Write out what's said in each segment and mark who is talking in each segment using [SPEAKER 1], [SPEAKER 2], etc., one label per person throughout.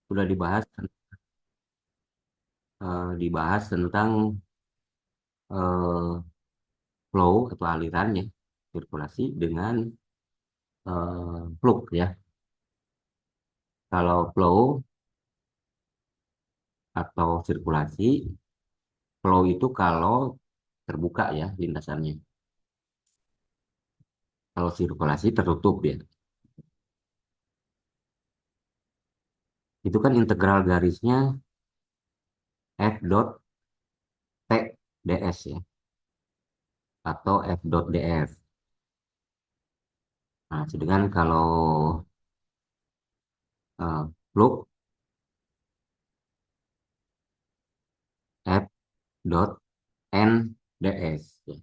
[SPEAKER 1] sudah dibahas tentang eh, flow atau aliran ya, sirkulasi dengan flux ya. Kalau flow atau sirkulasi, flow itu kalau terbuka ya lintasannya. Kalau sirkulasi tertutup ya. Itu kan integral garisnya F dot T ds ya, atau F dot df. Nah, sedangkan kalau flux F dot n ds ya.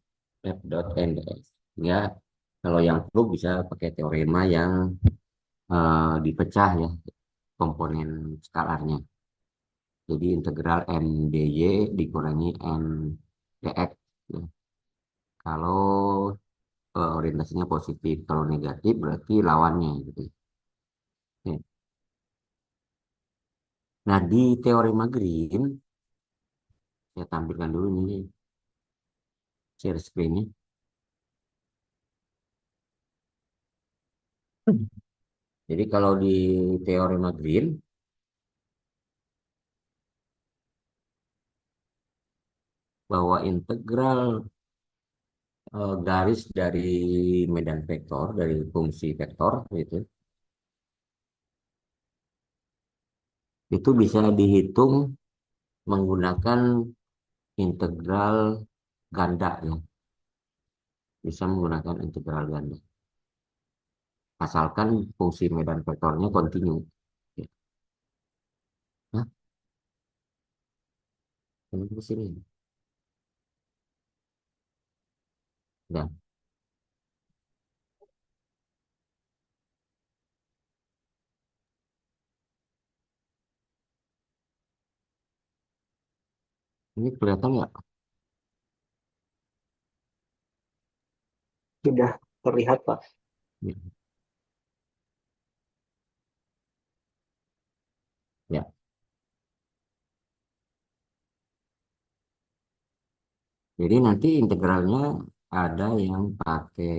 [SPEAKER 1] F dot n ds. Ya, kalau yang flux bisa pakai teorema yang dipecah ya komponen skalarnya. Jadi integral n dy dikurangi n dx. Ya. Kalau orientasinya positif, kalau negatif berarti lawannya gitu. Ya. Nah, di teorema Green, saya tampilkan dulu nih share screen-nya. Jadi kalau di teorema Green, bahwa integral garis dari medan vektor, dari fungsi vektor itu bisa dihitung menggunakan integral ganda ya, bisa menggunakan integral ganda. Asalkan fungsi medan vektornya kontinu. Ya. Nah, ini di sini. Ya. Ini kelihatan nggak?
[SPEAKER 2] Sudah terlihat, Pak.
[SPEAKER 1] Ya. Ya. Jadi nanti integralnya ada yang pakai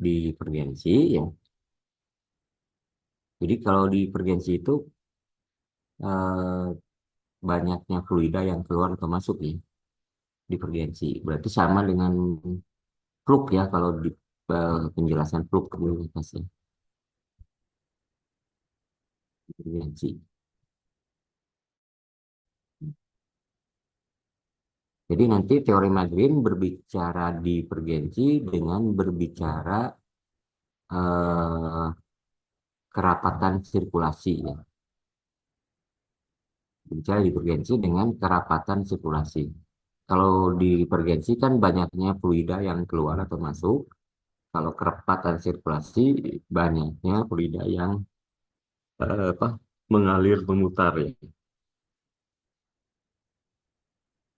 [SPEAKER 1] divergensi ya. Jadi kalau divergensi itu eh, banyaknya fluida yang keluar atau masuk ya, divergensi. Berarti sama dengan flux ya kalau di penjelasan flux dulu kasih divergensi. Jadi nanti teorema Green berbicara divergensi dengan berbicara eh, kerapatan sirkulasi ya. Berbicara divergensi dengan kerapatan sirkulasi. Kalau divergensi kan banyaknya fluida yang keluar atau masuk. Kalau kerapatan sirkulasi banyaknya fluida yang apa mengalir memutar ya.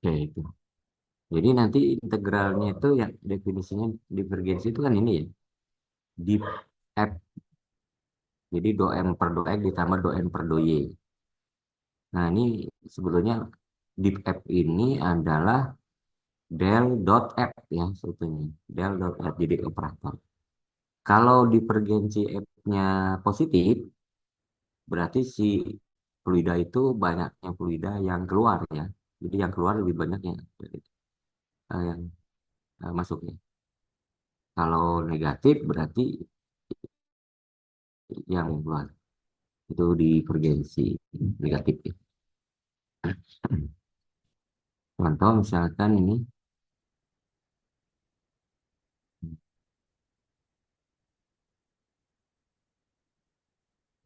[SPEAKER 1] Ya itu. Jadi nanti integralnya itu yang definisinya divergensi itu kan ini ya. Di F. Jadi do M per do X ditambah do N per do Y. Nah, ini sebetulnya deep F ini adalah del dot F ya sebetulnya. Del dot F jadi operator. Kalau divergensi F-nya positif, berarti si fluida itu banyaknya fluida yang keluar ya. Jadi yang keluar lebih banyak yang masuk ya. Kalau negatif berarti yang keluar. Itu divergensi negatif ya. Contoh misalkan ini,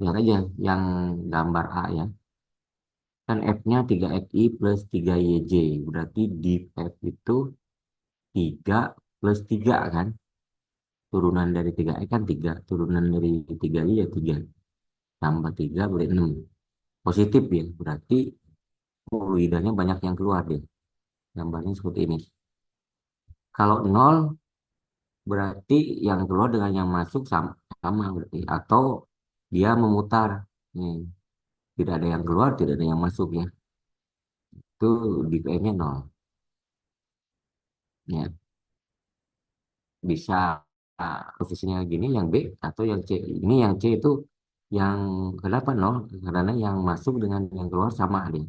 [SPEAKER 1] lihat aja yang gambar A ya. Kan F-nya 3XI plus 3YJ. Berarti di F itu 3 plus 3 kan. Turunan dari 3X kan 3. Turunan dari 3Y ya 3. Tambah 3 berarti 6. Positif ya. Berarti fluidanya banyak yang keluar deh. Gambarnya seperti ini. Kalau 0 berarti yang keluar dengan yang masuk sama berarti. Atau dia memutar. Nih. tidak ada yang keluar, tidak ada yang masuk ya. Itu div nya nol. Ya, bisa posisinya gini yang B atau yang C. Ini yang C itu yang kenapa nol? Karena yang masuk dengan yang keluar sama dia.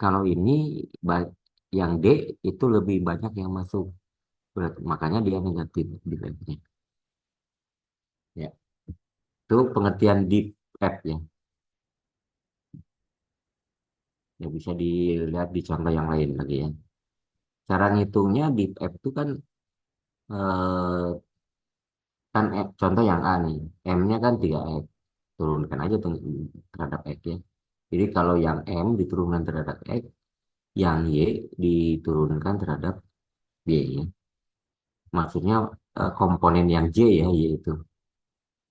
[SPEAKER 1] Kalau ini ba- yang D itu lebih banyak yang masuk. Makanya dia negatif defense-nya. Ya, itu pengertian deep F ya. Ya bisa dilihat di contoh yang lain lagi ya. Cara ngitungnya deep F itu kan contoh yang A nih. M-nya kan 3X. Turunkan aja terhadap X ya. Jadi kalau yang M diturunkan terhadap X, yang Y diturunkan terhadap Y ya. Maksudnya komponen yang J ya, Y itu.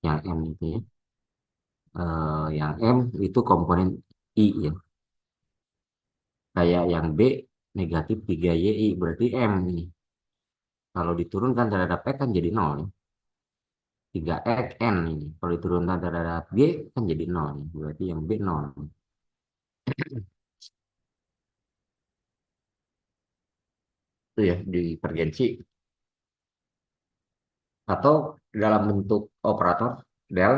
[SPEAKER 1] Yang M itu ya. Yang M itu komponen I ya. Kayak yang B negatif 3YI berarti M ini. Kalau diturunkan terhadap X kan jadi nol ya. 3X N ini. Kalau diturunkan terhadap Y kan jadi nol ya. Berarti yang B nol. Itu ya divergensi. Atau dalam bentuk operator del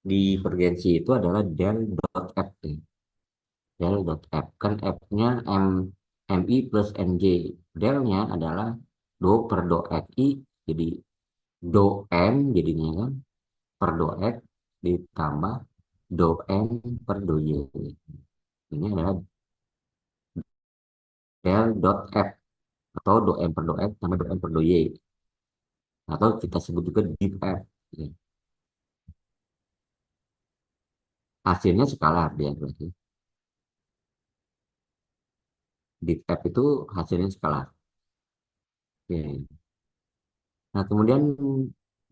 [SPEAKER 1] divergensi itu adalah del dot F. Ya. Del dot F. Kan F-nya MI plus NJ. Delnya adalah do per do XI. Jadi do N jadinya kan per do X ditambah do N per do Y. Ini adalah del dot F atau do N per do X tambah do N per do Y. Atau kita sebut juga div F. Ya. Hasilnya skalar dia berarti. Div F itu hasilnya skalar. Ya. Nah, kemudian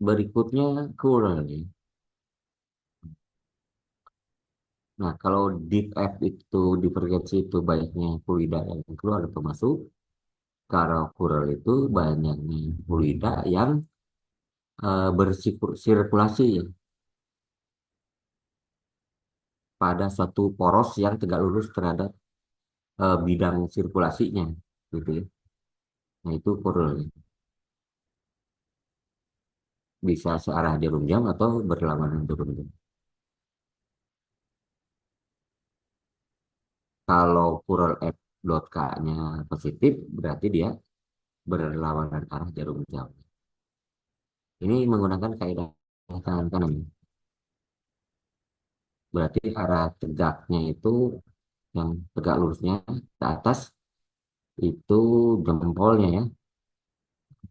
[SPEAKER 1] berikutnya curl nih. Nah, kalau div F itu divergensi itu banyaknya fluida yang keluar atau masuk. Kalau curl itu banyaknya fluida yang bersirkulasi pada suatu poros yang tegak lurus terhadap bidang sirkulasinya, gitu ya. Nah, itu curl. Bisa searah jarum jam atau berlawanan jarum jam. Kalau curl F dot K-nya positif, berarti dia berlawanan arah jarum jam. Ini menggunakan kaidah tangan kanan. Berarti arah tegaknya itu yang tegak lurusnya ke atas itu jempolnya ya.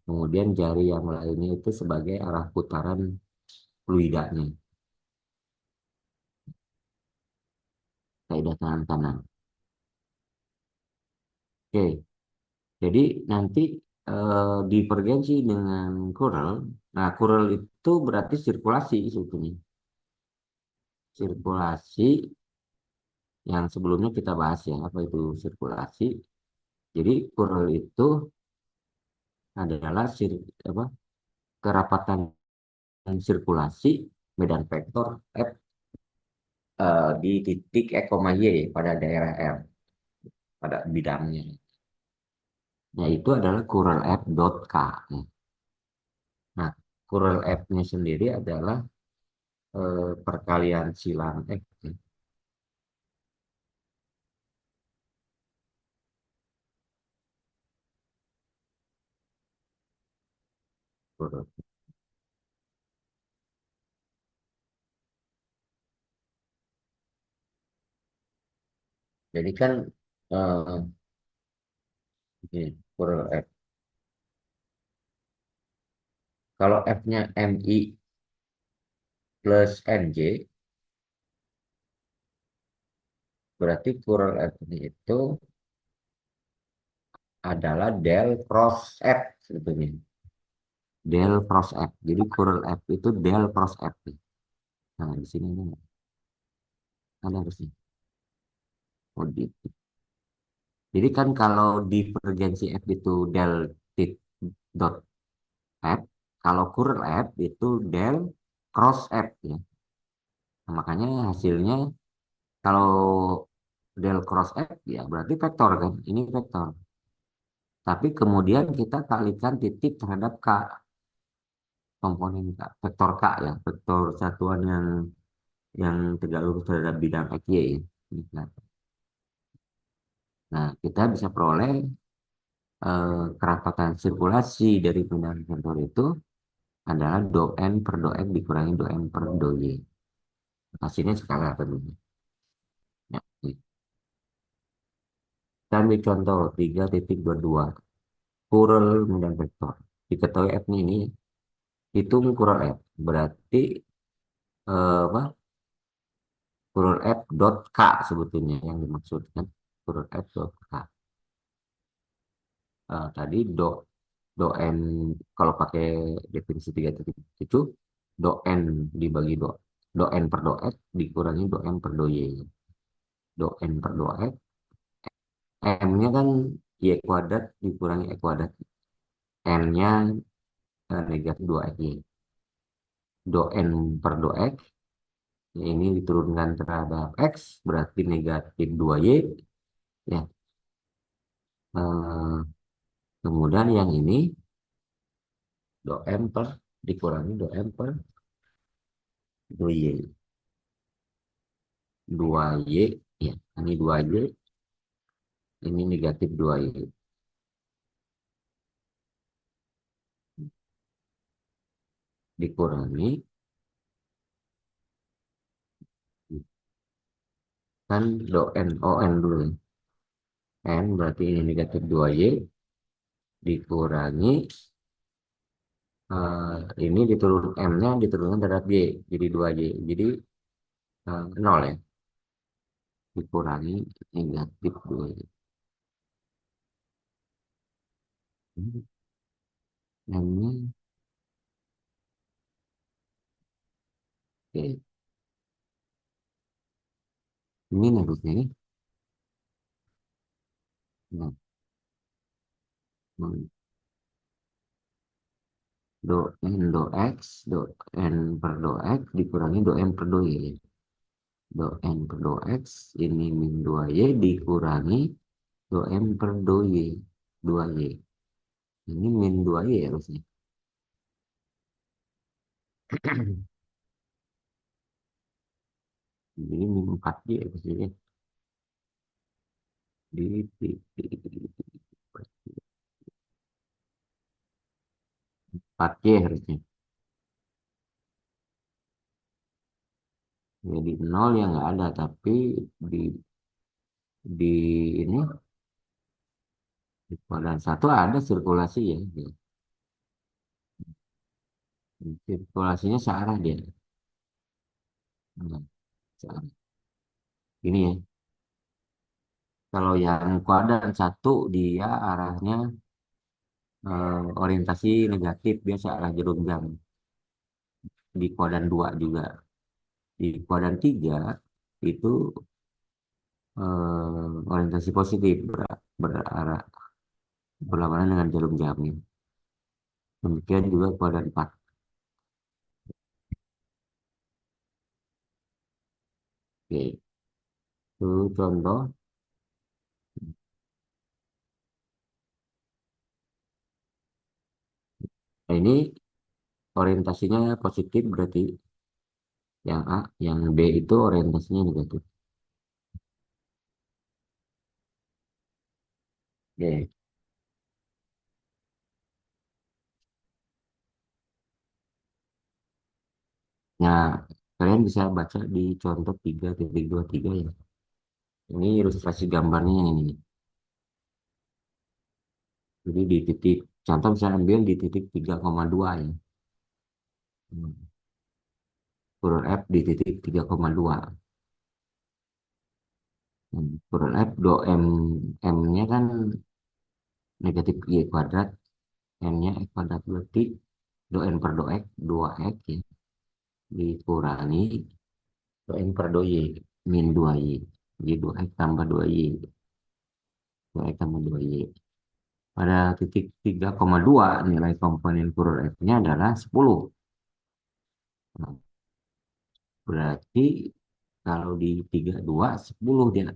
[SPEAKER 1] Kemudian jari yang lainnya itu sebagai arah putaran fluidanya. Kaidah tangan kanan. Oke, jadi nanti divergensi dengan curl. Nah, curl itu berarti sirkulasi sebetulnya. Sirkulasi yang sebelumnya kita bahas ya, apa itu sirkulasi. Jadi curl itu adalah apa, kerapatan sirkulasi medan vektor F di titik X, Y pada daerah R, pada bidangnya. Nah, itu adalah curl F dot K. Nah, curl F-nya sendiri adalah perkalian silang X. Curl. Jadi kan eh, ini, curl F. Kalau F-nya MI plus NJ, berarti curl F ini itu adalah del cross F sebetulnya. Del cross F. Jadi curl F itu del cross F. Nah, di sini ini ada harusnya. Oh, jadi kan kalau divergensi F itu del tit dot F, kalau curl F itu del cross F ya. Nah, makanya hasilnya kalau del cross F ya berarti vektor kan. Ini vektor. Tapi kemudian kita kalikan titik terhadap K, komponen K, vektor K ya, vektor satuan yang tegak lurus terhadap bidang XY ya. Nah, nah, kita bisa peroleh kerapatan sirkulasi dari pindahan vektor itu adalah do N per do X dikurangi do N per do Y. Hasilnya skala tentunya. Ya, kita ambil contoh 3.22 kural pindahan vektor. Diketahui F ini hitung kural F. Berarti apa? Kural F dot K sebetulnya yang dimaksudkan. Kural F dot K. Tadi do N kalau pakai definisi 3.7 do N dibagi do N per do X dikurangi do N per do Y. Do N per do X M-nya kan Y kuadrat dikurangi X kuadrat. N-nya negatif 2XY. Do N per do X ini diturunkan terhadap X berarti negatif 2Y. Ya, eh, kemudian yang ini do M per dikurangi do M per 2Y. 2Y, ya, ini 2Y, ini negatif 2Y. Dikurangi, kan do N, ON dulu ya. N berarti ini negatif 2Y, dikurangi, ini diturun M-nya diturunkan terhadap Y, jadi 2Y. Jadi 0 ya, dikurangi negatif 2Y. M-nya, oke, ini harusnya ini. Nah, do N do X, do N per do X dikurangi do M per do Y. Do N per do X, ini min 2Y dikurangi do M per do Y. 2Y. Ini min 2Y ya harusnya. Ini min 4Y ya harusnya. Di 4Y harusnya. Jadi 0 yang nggak ada, tapi di di ini di kuadran 1 ada sirkulasi ya. Sirkulasinya searah dia. Nah, searah. Ini ya. Kalau yang kuadran 1 dia arahnya orientasi negatif, biasa arah jarum jam. Di kuadran 2 juga. Di kuadran 3 itu orientasi positif berarah berlawanan dengan jarum jam. Demikian juga kuadran 4. Oke, itu contoh. Nah, ini orientasinya positif berarti yang A, yang B itu orientasinya negatif. Oke. Nah, kalian bisa baca di contoh 3.23 ya. Ini ilustrasi gambarnya yang ini. Jadi di titik, contoh saya ambil di titik 3,2 ya. Hmm. Huruf F di titik 3,2. Huruf F do M, M-nya kan negatif Y kuadrat, N-nya X kuadrat berarti do N per do X, 2X ya. Dikurangi do N per do Y, min 2Y. Jadi 2X tambah 2Y, 2X tambah 2Y. Pada titik 3,2 nilai komponen huruf F-nya adalah 10. Nah, Berarti kalau di 32 10 dia.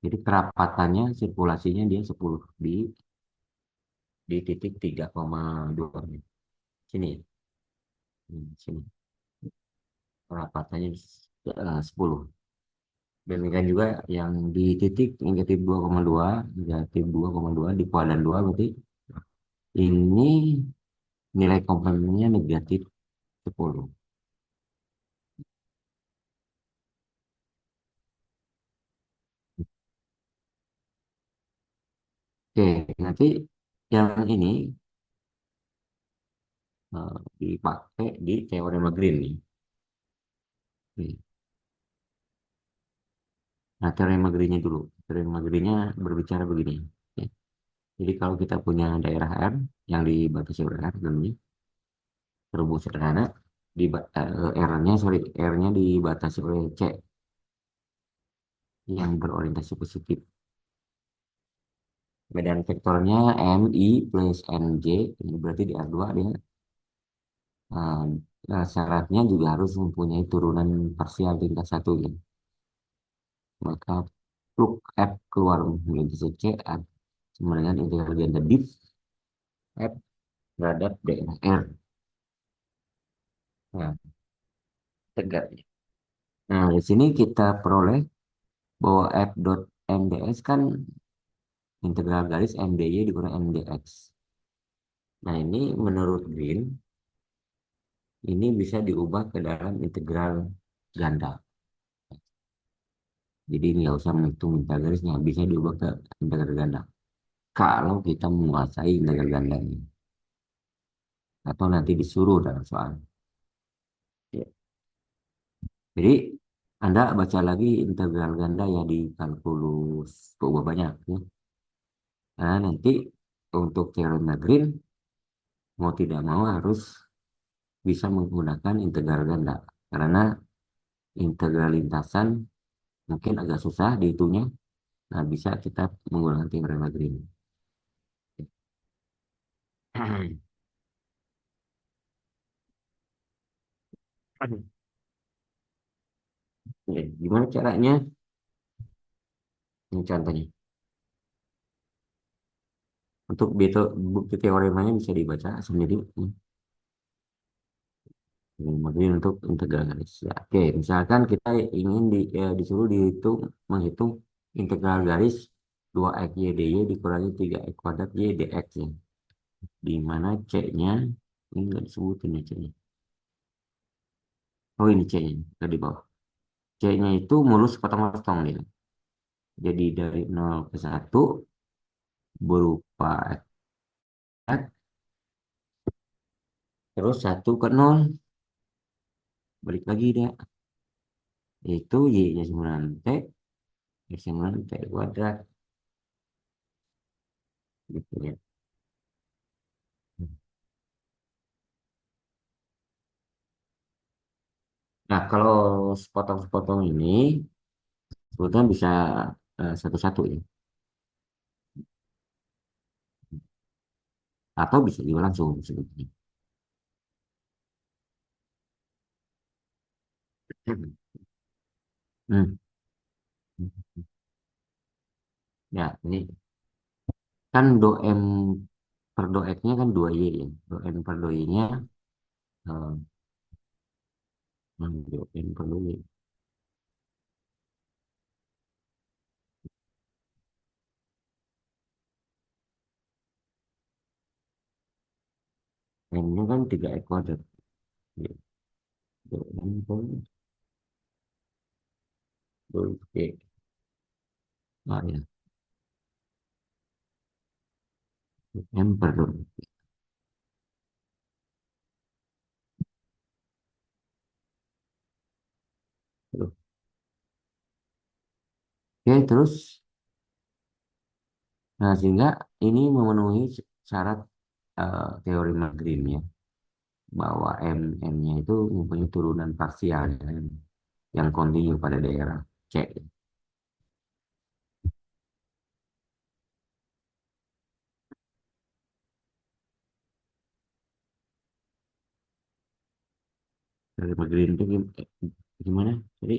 [SPEAKER 1] Jadi kerapatannya, sirkulasinya dia 10 di titik 3,2. Sini ya. Sini. Kerapatannya 10. Demikian juga yang di titik negatif 2,2, negatif 2,2 di kuadran 2 berarti ini nilai komponennya negatif 10. Oke, nanti yang ini dipakai di teorema Green nih. Oke. Nah, teorema Green-nya dulu. Teorema Green-nya berbicara begini. Oke. Jadi kalau kita punya daerah R yang dibatasi oleh R, namanya rumus sederhana, R-nya, sorry, R-nya dibatasi oleh C yang berorientasi positif. Medan vektornya MI plus MJ, ini berarti di R2 dia eh, syaratnya juga harus mempunyai turunan parsial tingkat satu ya. Maka plug F keluar menjadi C sama dengan integral ganda div F terhadap daerah R. Nah, tegak. Nah, di sini kita peroleh bahwa F dot MDS kan integral garis MDY dikurang MDX. Nah, ini menurut Green, ini bisa diubah ke dalam integral ganda. Jadi nggak usah menghitung integral garisnya, bisa diubah ke integral ganda. Kalau kita menguasai integral gandanya, atau nanti disuruh dalam soal. Ya. Jadi Anda baca lagi integral ganda ya di kalkulus keubah banyak. Ya. Nah, nanti untuk teorema Green, mau tidak mau harus bisa menggunakan integral ganda. Karena integral lintasan mungkin agak susah dihitungnya. Nah, bisa kita menggunakan teorema Green. Oke, gimana caranya? Ini contohnya. Untuk bukti teoremanya bisa dibaca sendiri. Kemudian untuk integral garis. Ya, oke, misalkan kita ingin disuruh menghitung integral garis 2x y dy dikurangi 3x kuadrat y dx ya. Di mana c-nya ini nggak disebutin ya c-nya. Oh ini c-nya tadi di bawah. C-nya itu mulus potong-potong dia. Jadi dari 0 ke 1 berupa x, terus 1 ke 0 balik lagi dia. Itu y-nya 9t, x 9t kuadrat gitu ya. Nah, kalau sepotong-sepotong ini sebetulnya bisa satu-satu ya. Atau bisa juga langsung sebetulnya. Hmm. Ya, ini kan do M per do X-nya kan 2Y ya. Do M per do Y-nya eh, do M per do Y. M-nya kan 3X kuadrat. Ya, do M per do Y. Ah, ya. Do M per do Y. Oke, terus nah sehingga ini memenuhi syarat teori Green ya. Bahwa M-nya itu mempunyai turunan parsial ya, yang kontinu pada daerah C. Dari green itu gimana? Jadi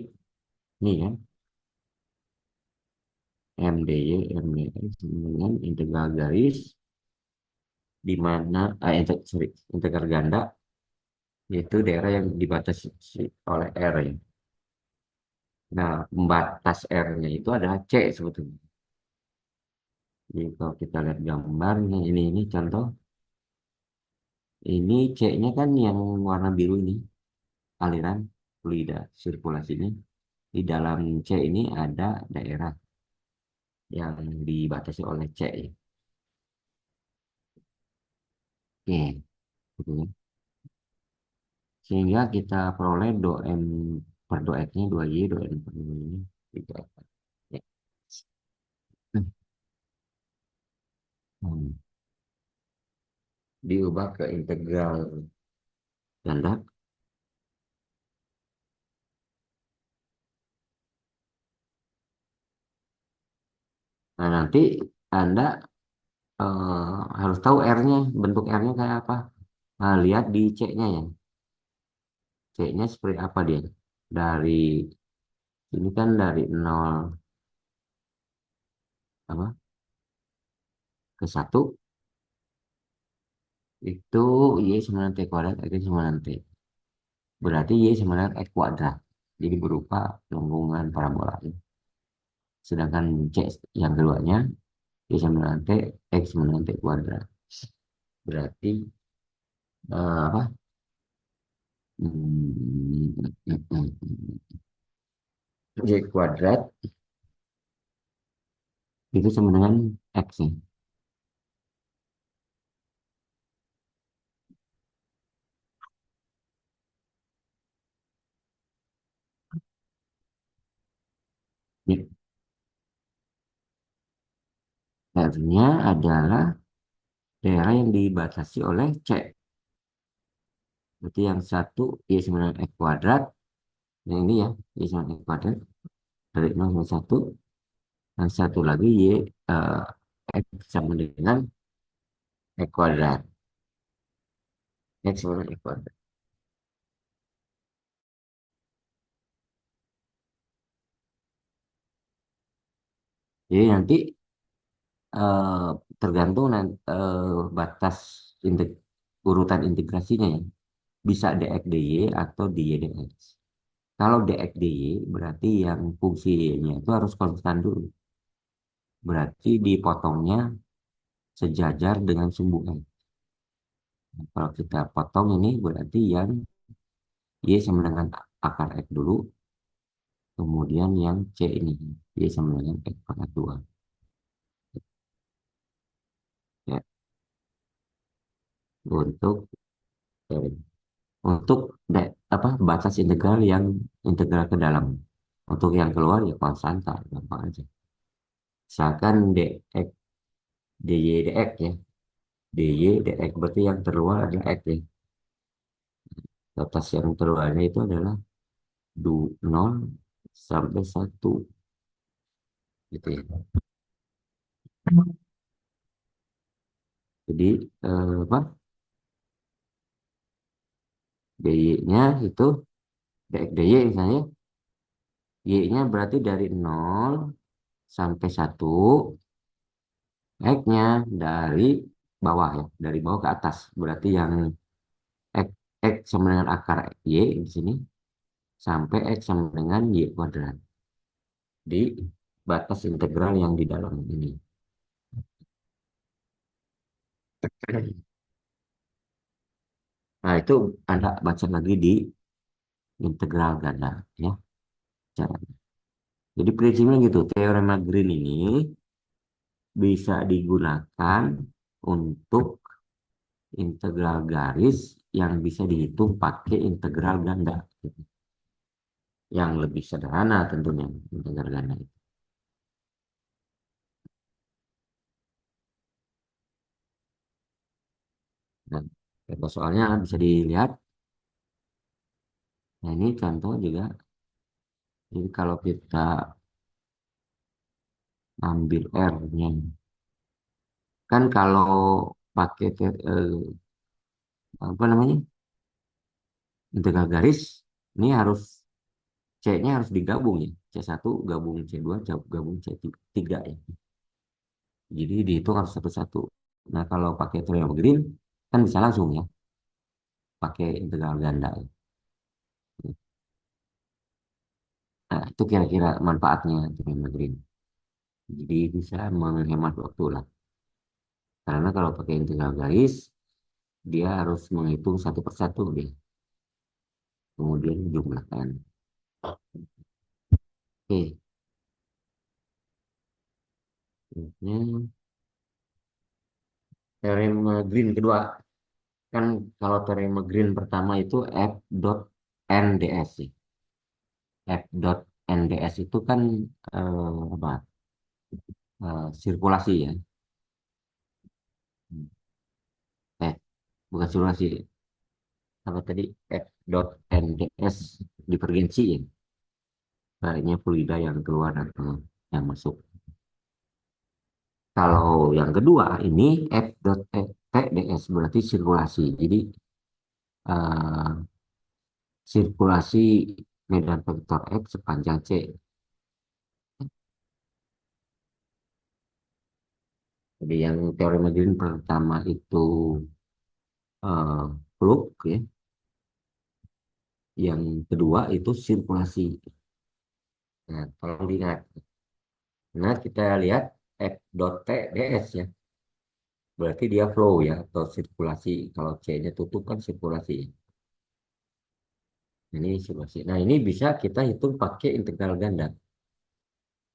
[SPEAKER 1] ini kan MDY MDX dengan integral garis di mana sorry, integral ganda yaitu daerah yang dibatasi oleh R ya. Nah, pembatas R-nya itu adalah C sebetulnya. Jadi kalau kita lihat gambarnya ini contoh ini C-nya kan yang warna biru ini aliran fluida sirkulasinya. Di dalam C ini ada daerah yang dibatasi oleh C ya. Oke, gitu ya. Sehingga kita peroleh do M per do X-nya 2Y, do N per do Y-nya 3X. Ya. Hmm. Diubah ke integral ganda. Nah, nanti Anda harus tahu R-nya, bentuk R-nya kayak apa. Nah, lihat di C-nya ya. C-nya seperti apa dia. Dari ini kan dari nol apa ke satu itu Y sama dengan T kuadrat, X sama dengan T. Berarti Y sama dengan X kuadrat. Jadi berupa lengkungan parabola. Sedangkan C yang keduanya Y sama dengan T, X sama dengan T kuadrat. Berarti apa? Y kuadrat itu sama dengan X nih. Ini R-nya adalah daerah yang dibatasi oleh C. Berarti yang satu Y sama dengan X kuadrat. Yang ini ya, Y sama X kuadrat. Dari 0 sampai 1. Dan satu lagi Y eh, X sama dengan X kuadrat. X sama dengan X kuadrat. Jadi nanti eh, tergantung batas urutan integrasinya ya. Bisa dx dy atau dy dx. Kalau dx dy berarti yang fungsi y-nya itu harus konstan dulu. Berarti dipotongnya sejajar dengan sumbu n. Nah, kalau kita potong ini berarti yang y sama dengan akar x dulu, kemudian yang c ini y sama dengan x pangkat 2. Ya, untuk eh, untuk batas integral yang integral ke dalam. Untuk yang keluar ya konstanta, gampang aja. Misalkan dx dy dx ya, dy dx berarti yang terluar adalah x ya. Batas yang terluarnya itu adalah 0 sampai 1 gitu ya. Jadi apa? dy-nya itu dx dy misalnya, y-nya berarti dari 0 sampai 1, x-nya dari bawah ya, dari bawah ke atas. Berarti yang x, x sama dengan akar y di sini sampai x sama dengan y kuadrat di batas integral yang di dalam ini. Nah, itu Anda baca lagi di integral ganda ya caranya. Jadi prinsipnya gitu, teorema Green ini bisa digunakan untuk integral garis yang bisa dihitung pakai integral ganda gitu. Yang lebih sederhana tentunya integral ganda itu. Dan contoh soalnya bisa dilihat. Nah, ini contoh juga. Jadi kalau kita ambil R-nya, kan kalau pakai apa namanya Integral garis ini harus C-nya harus digabung ya. C1 gabung C2 gabung C3 ya. Jadi dihitung harus satu-satu. Nah, kalau pakai teorema Green kan bisa langsung ya pakai integral ganda ya. Nah, itu kira-kira manfaatnya teorema Green. Jadi bisa menghemat waktu lah. Karena kalau pakai integral garis, dia harus menghitung satu persatu deh. Kemudian jumlahkan. Oke, ini teorema Green kedua. Kan kalau teorema Green pertama itu F dot NDS sih. F dot NDS itu kan apa? Sirkulasi ya. Eh, bukan sirkulasi. Apa tadi? F dot NDS divergensi ya. Baliknya fluida yang keluar atau yang masuk. Kalau yang kedua ini F dot TDS berarti sirkulasi. Jadi eh, sirkulasi medan vektor X sepanjang C. Jadi yang teori Green pertama itu eh, flux ya. Yang kedua itu sirkulasi. Nah, tolong diingat. Nah, kita lihat F dot T ds ya. Berarti dia flow ya atau sirkulasi. Kalau C-nya tutup kan sirkulasi. Ini sirkulasi. Nah, ini bisa kita hitung pakai integral ganda.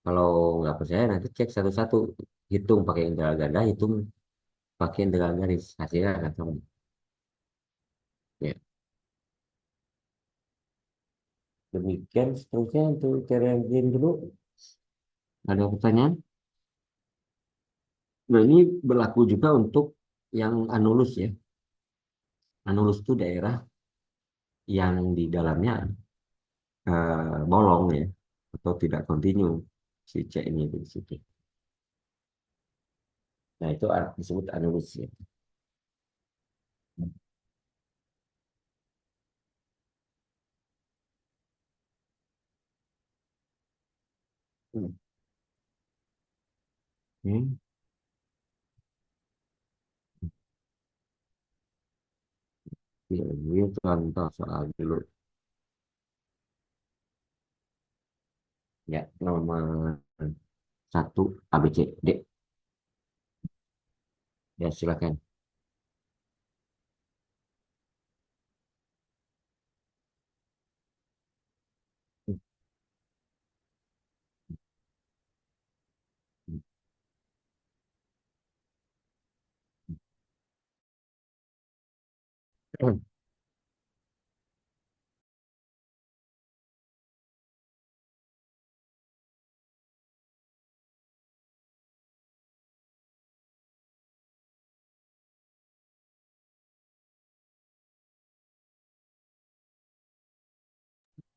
[SPEAKER 1] Kalau nggak percaya nanti cek satu-satu. Hitung pakai integral ganda, hitung pakai integral garis. Hasilnya akan sama. Ya. Demikian seterusnya untuk teori yang dulu. Ada pertanyaan? Nah, ini berlaku juga untuk yang anulus ya. Anulus itu daerah yang di dalamnya bolong ya, atau tidak kontinu si C ini di situ. Nah, itu disebut anulus ya. Hmm. Hmm. Ya, ini contoh soal dulu. Ya, nomor satu ABCD. Ya, silakan.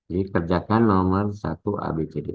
[SPEAKER 1] Jadi kerjakan nomor satu ABCD.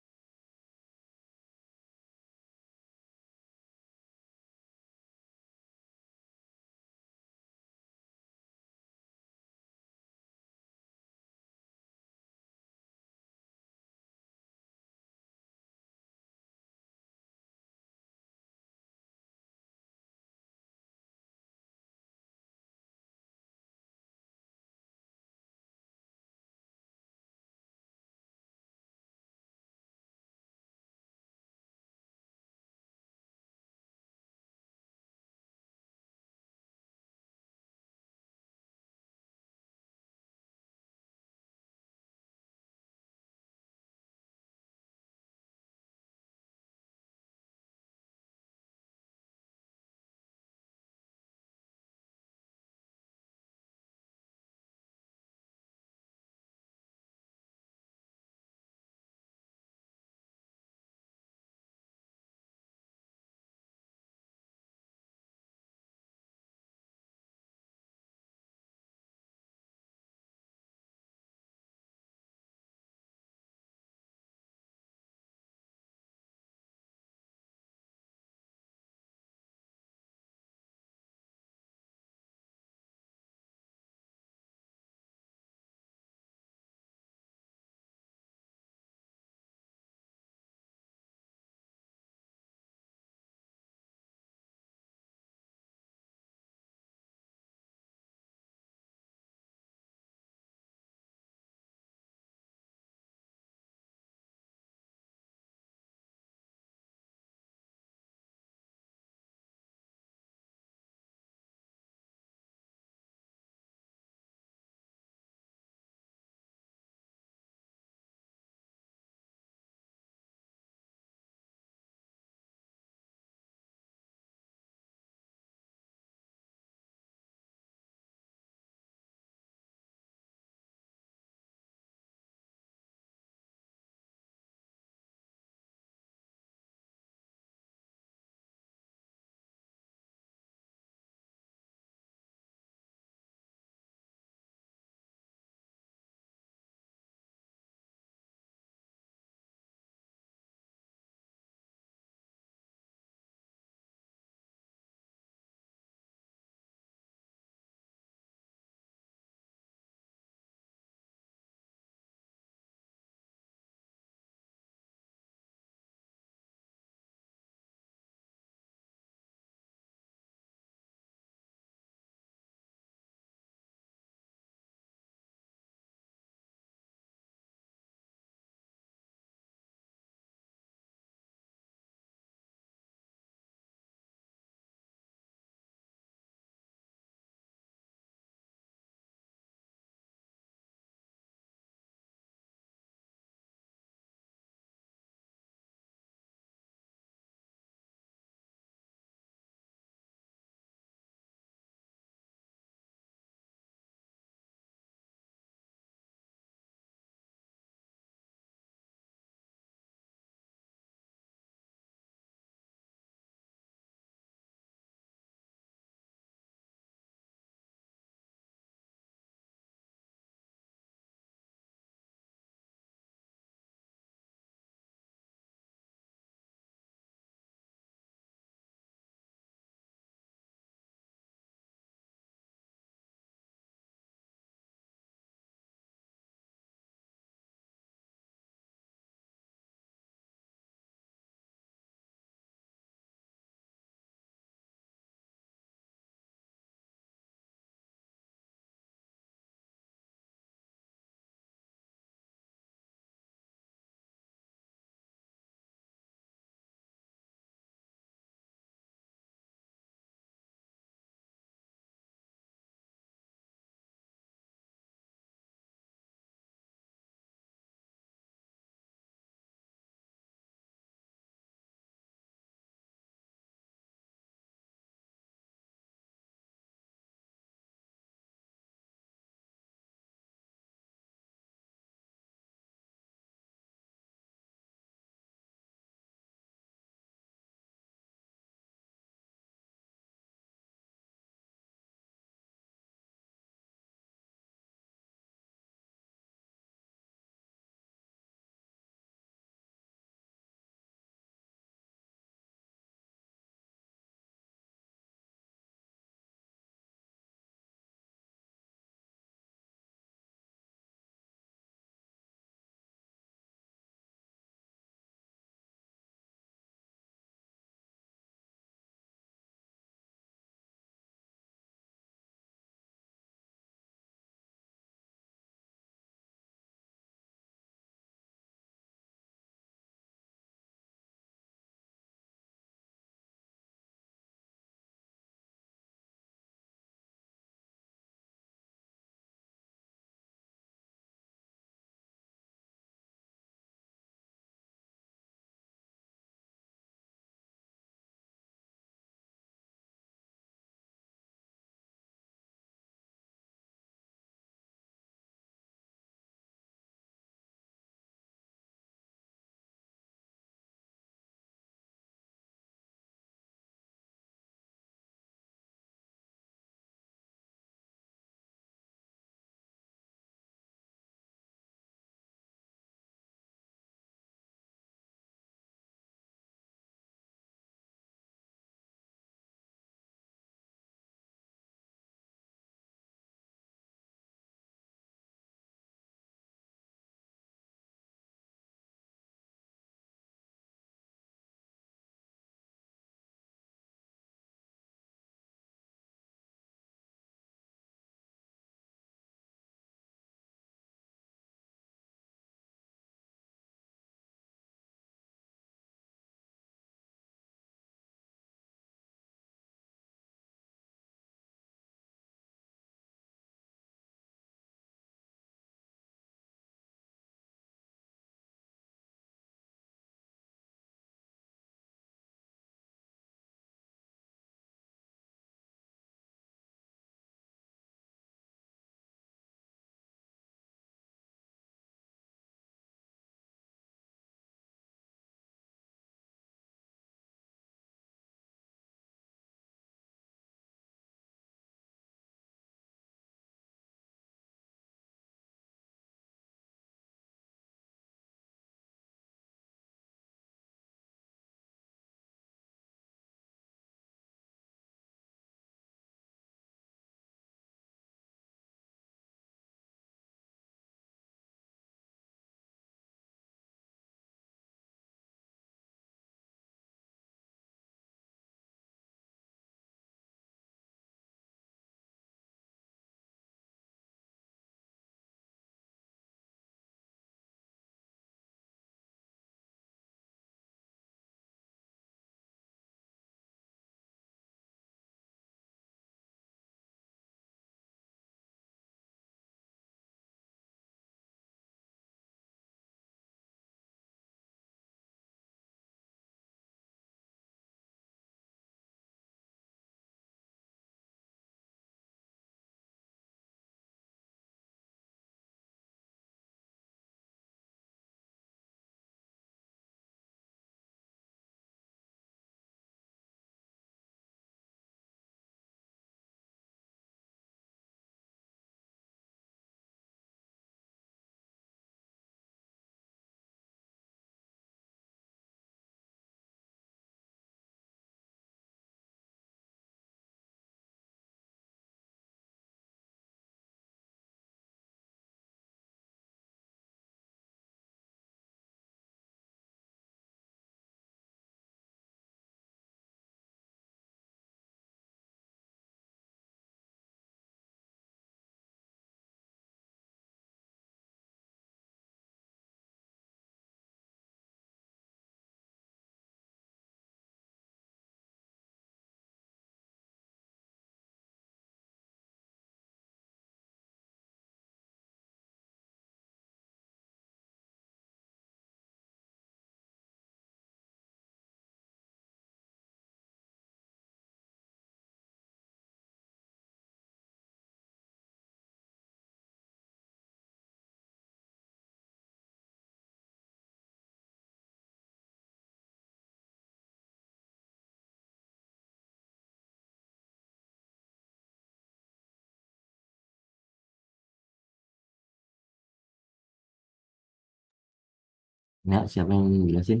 [SPEAKER 1] Ya, siapa yang jelasin?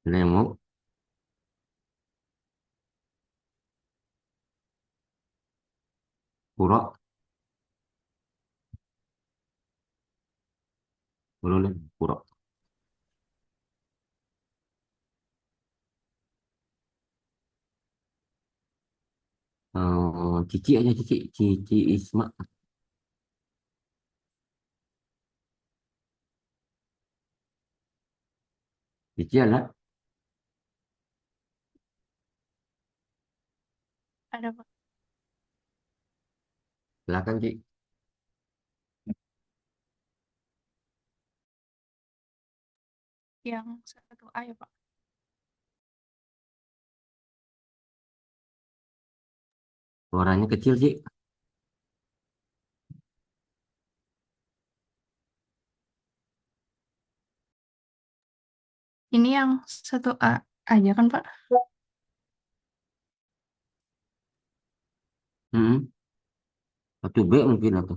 [SPEAKER 1] Nemo, Pura, Ulun, Pura. Cici aja, Cici. Cici Isma. Cici anak
[SPEAKER 2] Ada Pak.
[SPEAKER 1] belakang, Ci.
[SPEAKER 2] Yang satu A ya Pak.
[SPEAKER 1] Suaranya kecil, Ci.
[SPEAKER 2] Ini yang satu A aja kan Pak?
[SPEAKER 1] Hmm. Satu B mungkin atau.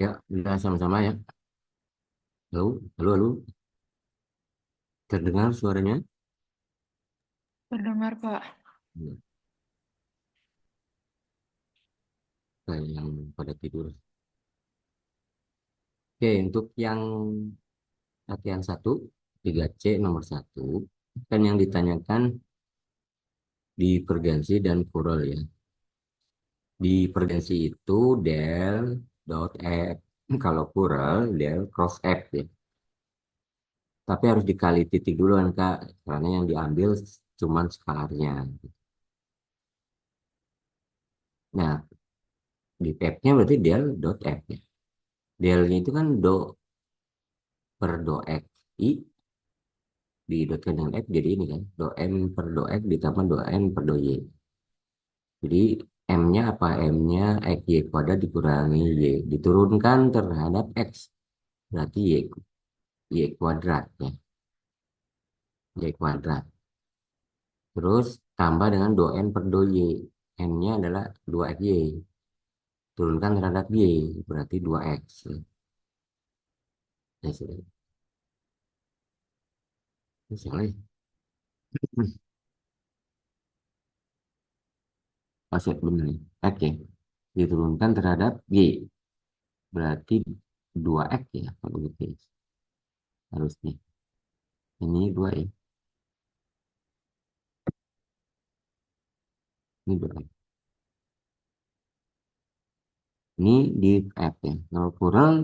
[SPEAKER 1] Ya, udah sama-sama ya. Halo, halo, halo. Terdengar suaranya?
[SPEAKER 2] Terdengar, Pak.
[SPEAKER 1] Ya, kayak yang pada tidur. Oke, untuk yang latihan satu, 3C nomor satu, kan yang ditanyakan divergensi dan plural ya. Divergensi itu del dot F. Kalau plural, del cross F ya. Tapi harus dikali titik dulu kan, Kak. Karena yang diambil cuman skalarnya. Nah, di F-nya berarti del dot F ya. Del-nya itu kan do per do X I didotkan dengan X jadi ini kan do M per do X ditambah do N per do Y. Jadi M-nya apa? M-nya X Y kuadrat dikurangi Y. Diturunkan terhadap X. Berarti Y kuadrat ya. Y kuadrat. Terus tambah dengan do N per do Y. N-nya adalah 2XY. Turunkan terhadap Y. Berarti 2X. Ya, sudah. Misalnya, pas benar. Oke. Diturunkan terhadap Y. Berarti 2X ya. Kalau gitu ya. Harusnya. Ini 2 ya. Ini 2X. Ini di F ya. Kalau kurang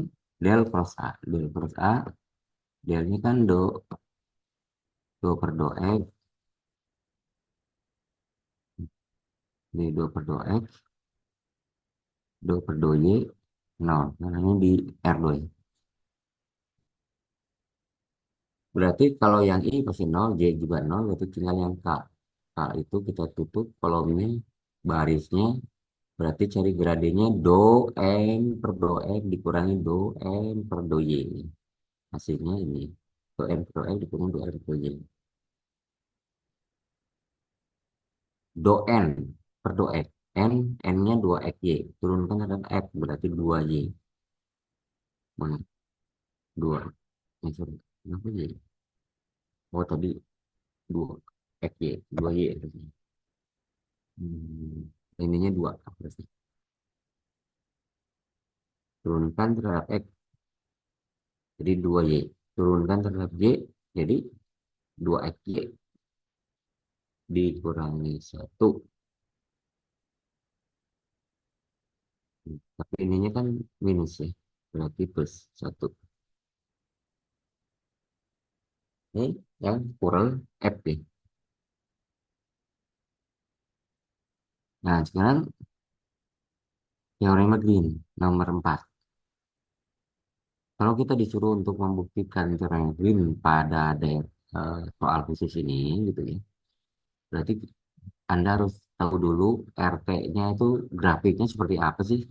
[SPEAKER 1] del cross A. Del cross A. Delnya kan do per do X. Di do per do X. Do per do Y. Nol. Makanya di R2 ya. Berarti kalau yang I pasti nol. Y juga nol. Berarti tinggal yang K. K itu kita tutup kolomnya. Barisnya. Berarti cari gradenya do N per do X dikurangi do N per do Y. Hasilnya ini. Do N per do X dikurangi do N per do Y. Do N per do X. N-nya 2XY. Turunkan terhadap X berarti 2Y. Mana? 2. Sorry. Kenapa Y? Oh, tadi 2. XY. 2Y. Ininya 2. Berarti. Turunkan terhadap X. Jadi 2Y. Turunkan terhadap Y. Jadi 2XY. Dikurangi 1. Tapi ininya kan minus ya. Berarti plus 1. Ini yang kurang F ya. Nah, sekarang teorema Green nomor 4. Kalau kita disuruh untuk membuktikan teorema Green pada soal khusus ini gitu ya. Berarti Anda harus tahu dulu RT-nya itu grafiknya seperti apa sih?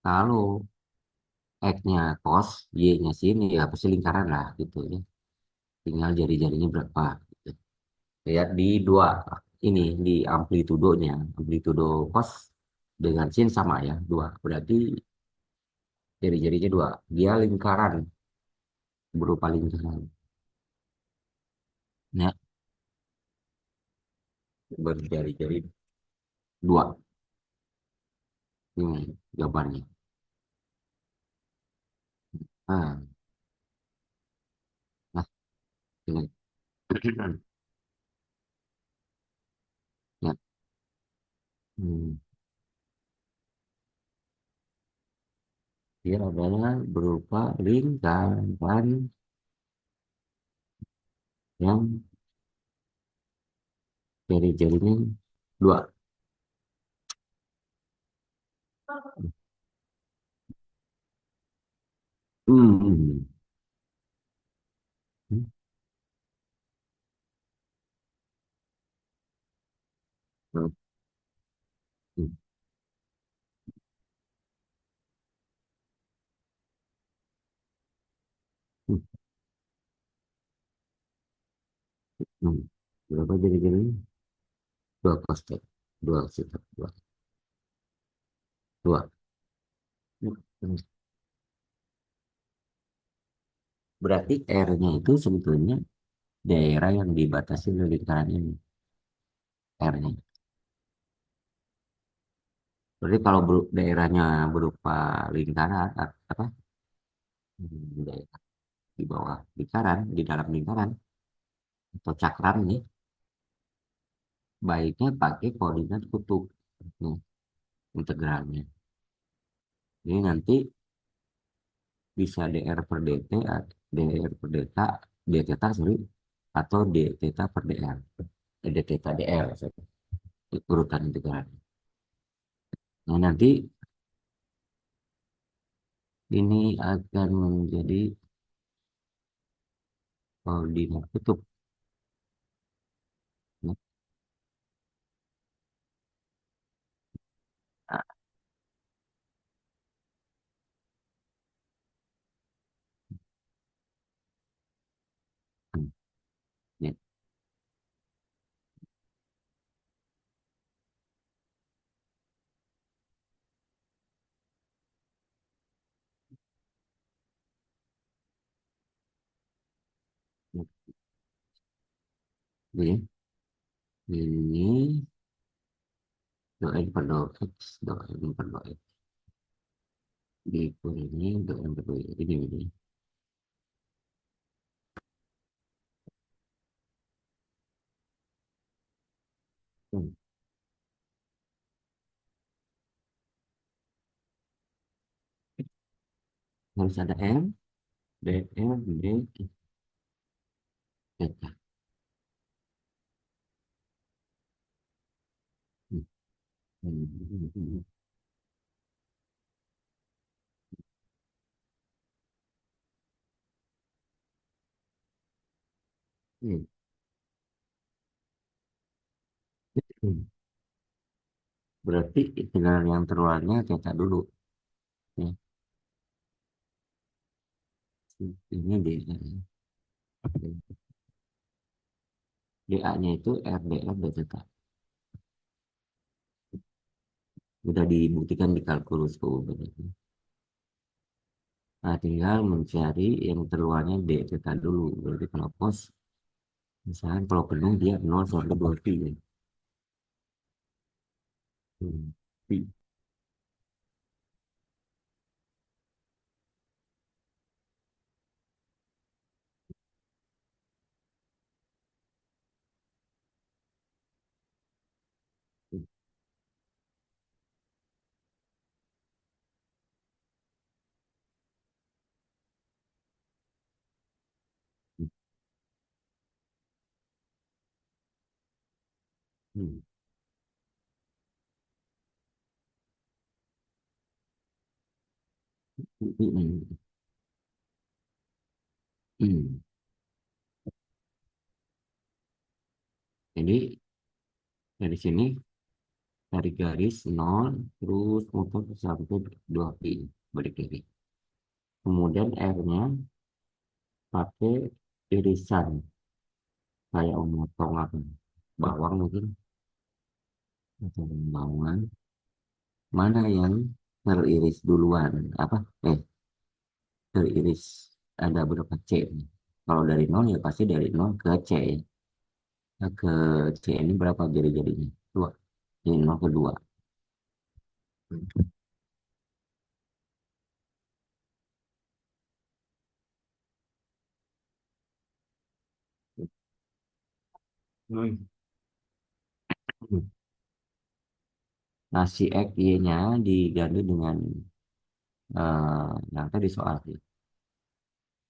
[SPEAKER 1] Kalau X-nya cos, Y-nya sin, ya pasti lingkaran lah gitu ya. Tinggal jari-jarinya berapa. Gitu. Lihat di dua ini di amplitudonya. Amplitudo cos dengan sin sama ya, dua. Berarti jari-jarinya dua. Dia lingkaran, berupa lingkaran. Ya, berjari-jari dua. Ini jawabannya. Ah, nah, ini. Ya, hmm. Dia adalah berupa lingkaran yang jari-jarinya dua. Hmm. Hmm. Hmm. Hmm. Hmm. Hmm. Berapa jari-jarinya? Dua kostek. Dua sifat dua. Dua. Berarti R-nya itu sebetulnya daerah yang dibatasi oleh lingkaran ini. R-nya. Berarti kalau daerahnya berupa lingkaran, apa? Daerah di bawah lingkaran, di dalam lingkaran, atau cakram nih, baiknya pakai koordinat kutub. Nih, integralnya. Jadi nanti bisa dr per dt, dr per deta, d theta, sorry, atau d theta per dr. D theta dr, sorry. Urutan integral. Nah, nanti ini akan menjadi koordinat kutub. Nah, hmm, ya, ya. Jadi, ini dua n per dua x, dua n per dua x. Dikurangi dua n per dua x. Ini. Hmm. Harus ada n, dr, d, theta. Hmm. Hmm. Hmm. Hmm. Berarti integral yang terluarnya theta dulu. Ya. Ini d. DA-nya itu RDR theta. Udah dibuktikan di kalkulusku. Nah, tinggal mencari yang terluarnya D theta dulu. Berarti kalau pos, misalnya kalau penuh dia 0 sampai 2 pi. Ya. Pi. Hmm. Hmm. Hmm. Hmm. Jadi dari sini tarik garis 0 terus muter sampai 2 pi balik lagi. Kemudian R-nya pakai irisan kayak memotong apa? Bawang mungkin atau bawang mana yang teriris duluan apa teriris ada berapa C nih. Kalau dari nol ya pasti dari nol ke C ya. Nah, ke C ini berapa jadinya? Dua. Jadi nol ke dua. Hmm. Nah, si X, Y-nya diganti dengan yang tadi soal sih.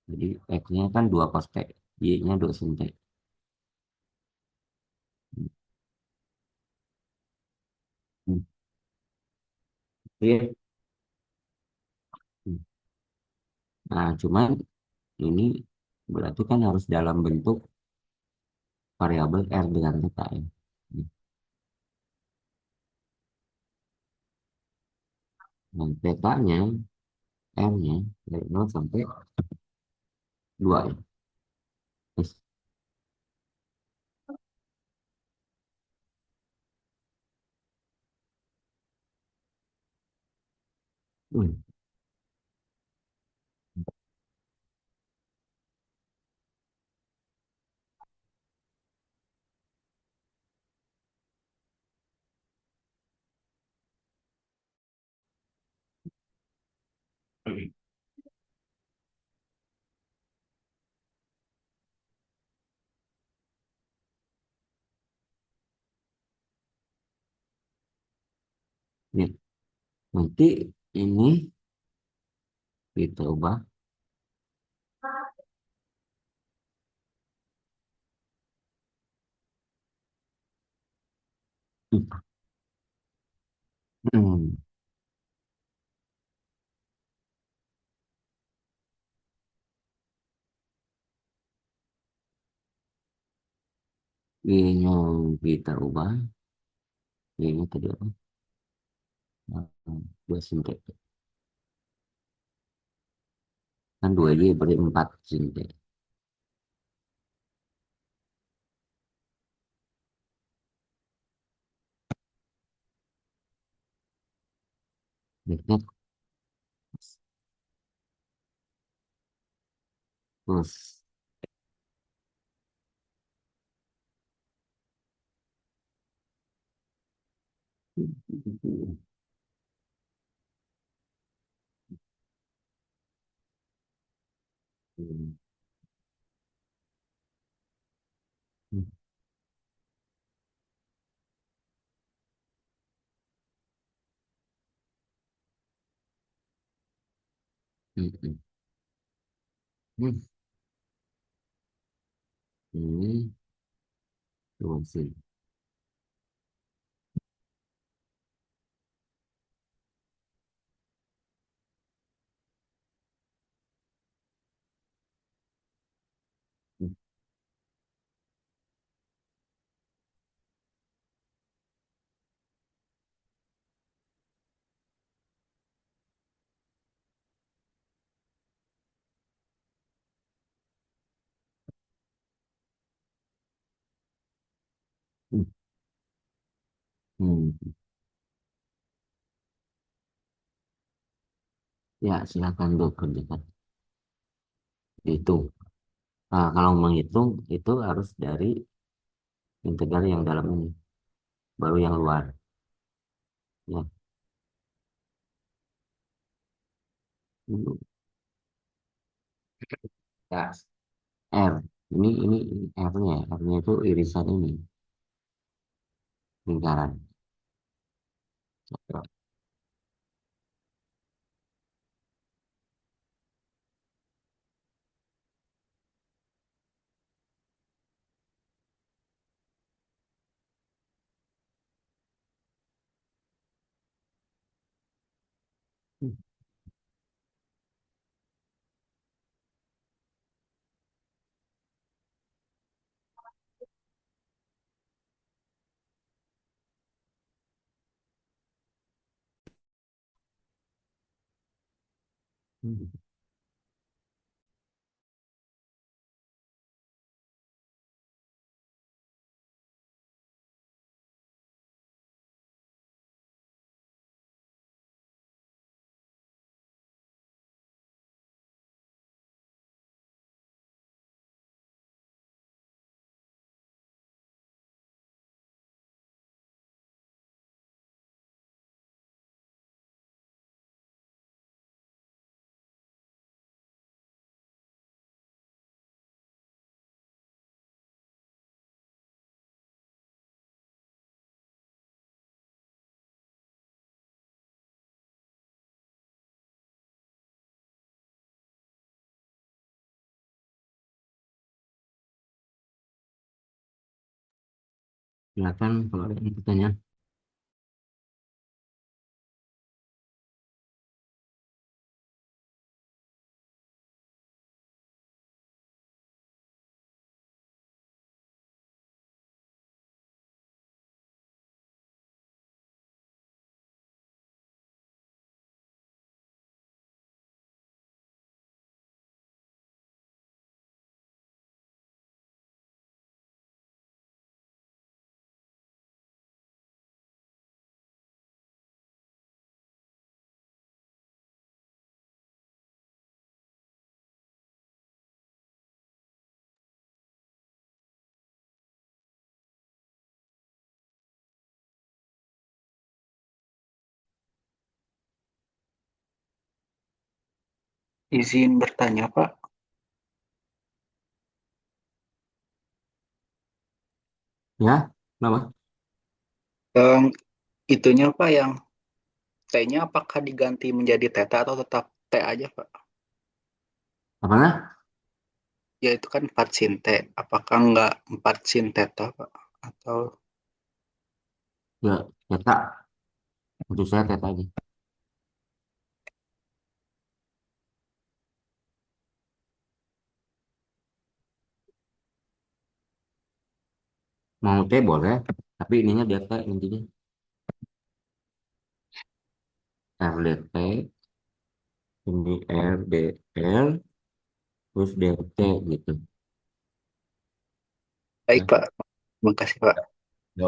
[SPEAKER 1] Jadi X-nya kan 2 cos T, Y-nya 2 sin T. Hmm. Iya. Hmm. Nah, cuman ini berarti kan harus dalam bentuk variabel R dengan theta ya. Hmm. Nah, theta-nya, R-nya dari 0 sampai 2 ya. Terus, Hmm. Ya, nanti ini kita ubah. Hmm. Ini yang kita ubah. Ini tadi apa? Dua sintek. Kan dua Y beri empat sintek. Lihat, terus. Hmm. Hmm. Hmm. Hmm. Ini dua sini. Hmm. Hmm. Ya, silakan dok kerjakan. Hitung. Nah, kalau menghitung itu harus dari integral yang dalam ini, baru yang luar. Ya, dulu. Ya, R. Ini R-nya. R-nya itu irisan ini, lingkaran. Hmm. Silakan kalau ada yang pertanyaan.
[SPEAKER 3] Izin bertanya, Pak.
[SPEAKER 1] Ya, kenapa?
[SPEAKER 3] Yang itunya Pak, yang T-nya apakah diganti menjadi Theta atau tetap T aja, Pak?
[SPEAKER 1] Apanya?
[SPEAKER 3] Ya itu kan 4 sin T. Apakah nggak 4 sin Theta, Pak? Atau
[SPEAKER 1] Ya, teta. Untuk saya teta aja. Mau T boleh, tapi ininya DT intinya. RDT, ini RDL, terus DT gitu.
[SPEAKER 3] baik,
[SPEAKER 1] Ya.
[SPEAKER 3] Pak. Terima kasih, Pak.
[SPEAKER 1] Yo.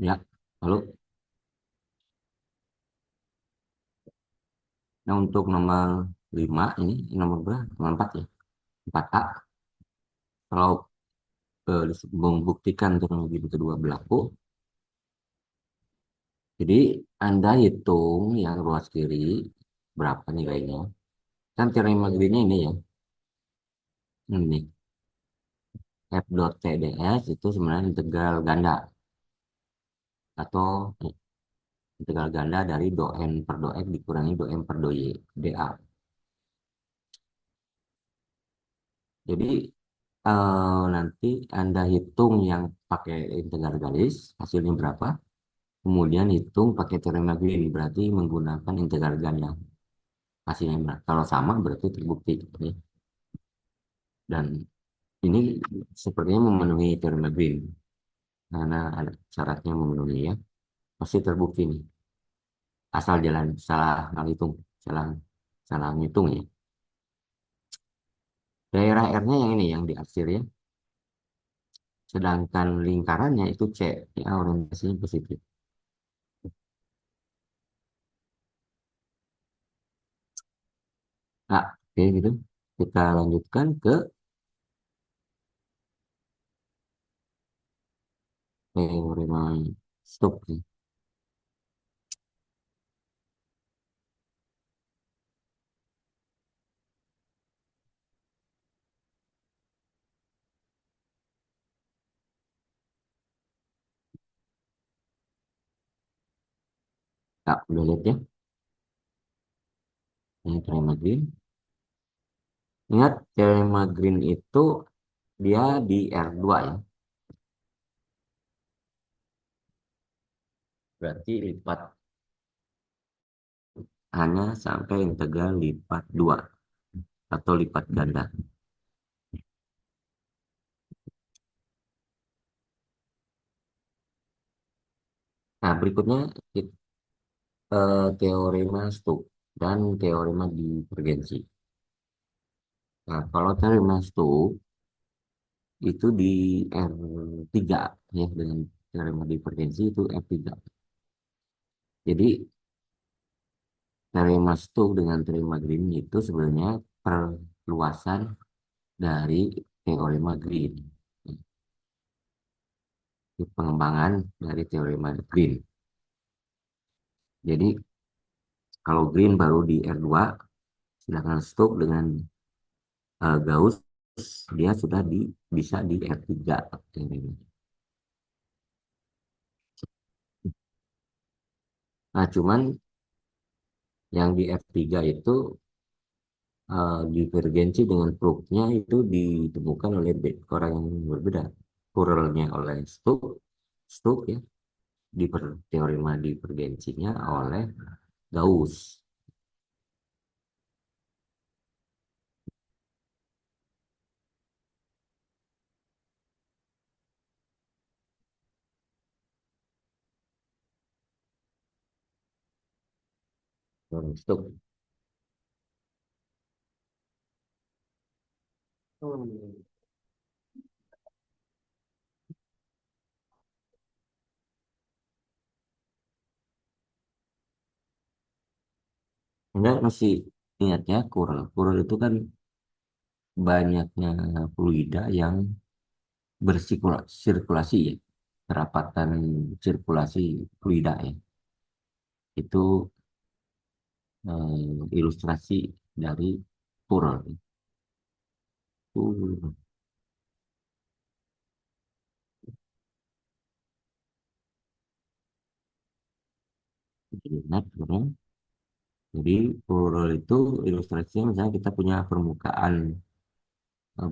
[SPEAKER 1] Ya, lalu nah untuk nomor 5 ini nomor berapa? Nomor 4 ya. 4A. Kalau membuktikan teknologi kedua berlaku, jadi Anda hitung yang ruas kiri berapa nilainya. Kan teorema Greennya ini ya. Ini F dot TDS itu sebenarnya integral ganda atau integral ganda dari do n per do x dikurangi do m per do y dA. Jadi nanti Anda hitung yang pakai integral garis, hasilnya berapa. Kemudian hitung pakai teorema Green, berarti menggunakan integral ganda. Hasilnya berapa. Kalau sama berarti terbukti. Ya. Dan ini sepertinya memenuhi teorema Green. Karena ada syaratnya memenuhi ya. Pasti terbukti nih. Asal jalan salah hitung, salah salah ngitung ya. Daerah R-nya yang ini yang diarsir ya. Sedangkan lingkarannya itu C, ya orientasinya positif. Nah, oke gitu. Kita lanjutkan ke teorema Stokes. Nah, udah lihat ya. Ini teorema Green. Ingat, teorema Green itu dia di R2 ya. Berarti lipat hanya sampai integral lipat 2 atau lipat ganda. Nah, berikutnya teorema Stokes dan teorema divergensi. Nah, kalau teorema Stokes itu di R3 ya dengan teorema divergensi itu R3. Jadi teorema Stokes dengan teorema Green itu sebenarnya perluasan dari teorema Green. Itu pengembangan dari teorema Green. Jadi kalau Green baru di R2, sedangkan Stokes dengan Gauss dia sudah bisa di R3 teorema. Nah, cuman yang di F3 itu divergensi dengan proofnya itu ditemukan oleh orang yang berbeda. Curlnya oleh Stokes ya, teorema divergensinya oleh Gauss. Stokes. Anda masih ingat ya Curl? Curl itu kan banyaknya fluida yang bersirkulasi ya, kerapatan sirkulasi fluida ya. Itu ilustrasi dari Curl. Uh, Ingat, ya. Jadi Curl itu ilustrasinya misalnya kita punya permukaan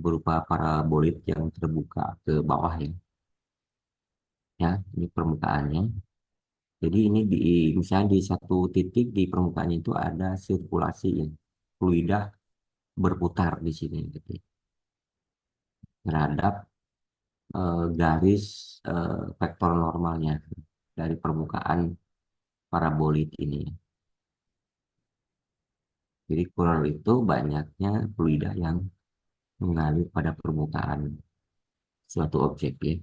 [SPEAKER 1] berupa parabolit yang terbuka ke bawah ya. Ya, ini permukaannya. Jadi ini misalnya di satu titik di permukaan itu ada sirkulasi ya. Fluida berputar di sini gitu ya, terhadap garis vektor normalnya dari permukaan parabolit ini. Jadi Curl itu banyaknya fluida yang mengalir pada permukaan suatu objek ya.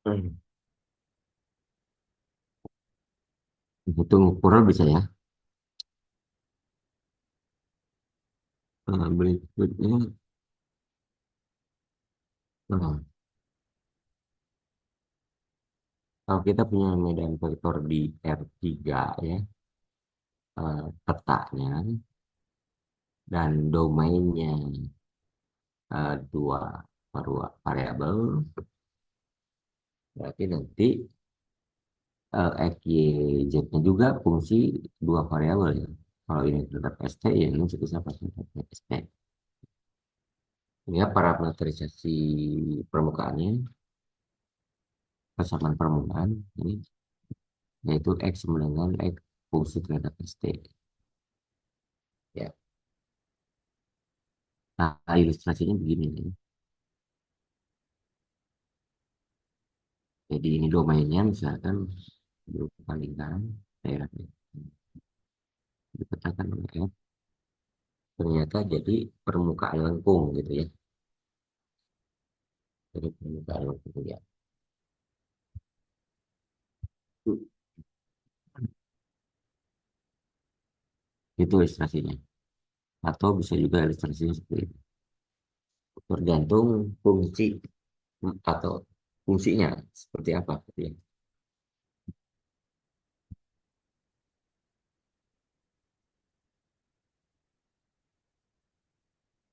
[SPEAKER 1] Hmm. Hitung ukuran bisa ya. Berikutnya, nah, kalau kita punya medan vektor di R3 ya, petanya dan domainnya dua variabel, berarti nanti X, Y, Z-nya juga fungsi dua variabel ya. Kalau ini tetap ST, ya ini bisa pakai ST. Ini ya parametrisasi permukaannya, kesamaan permukaan, ini yaitu X sama dengan X fungsi terhadap ST. Ya. Nah, ilustrasinya begini nih. Jadi ini domainnya misalkan berupa lingkaran daerah dipetakan oleh F, ternyata jadi permukaan lengkung gitu ya. Jadi permukaan lengkung ya. Itu ilustrasinya. Atau bisa juga ilustrasinya seperti itu. Tergantung fungsi atau fungsinya seperti apa gitu ya.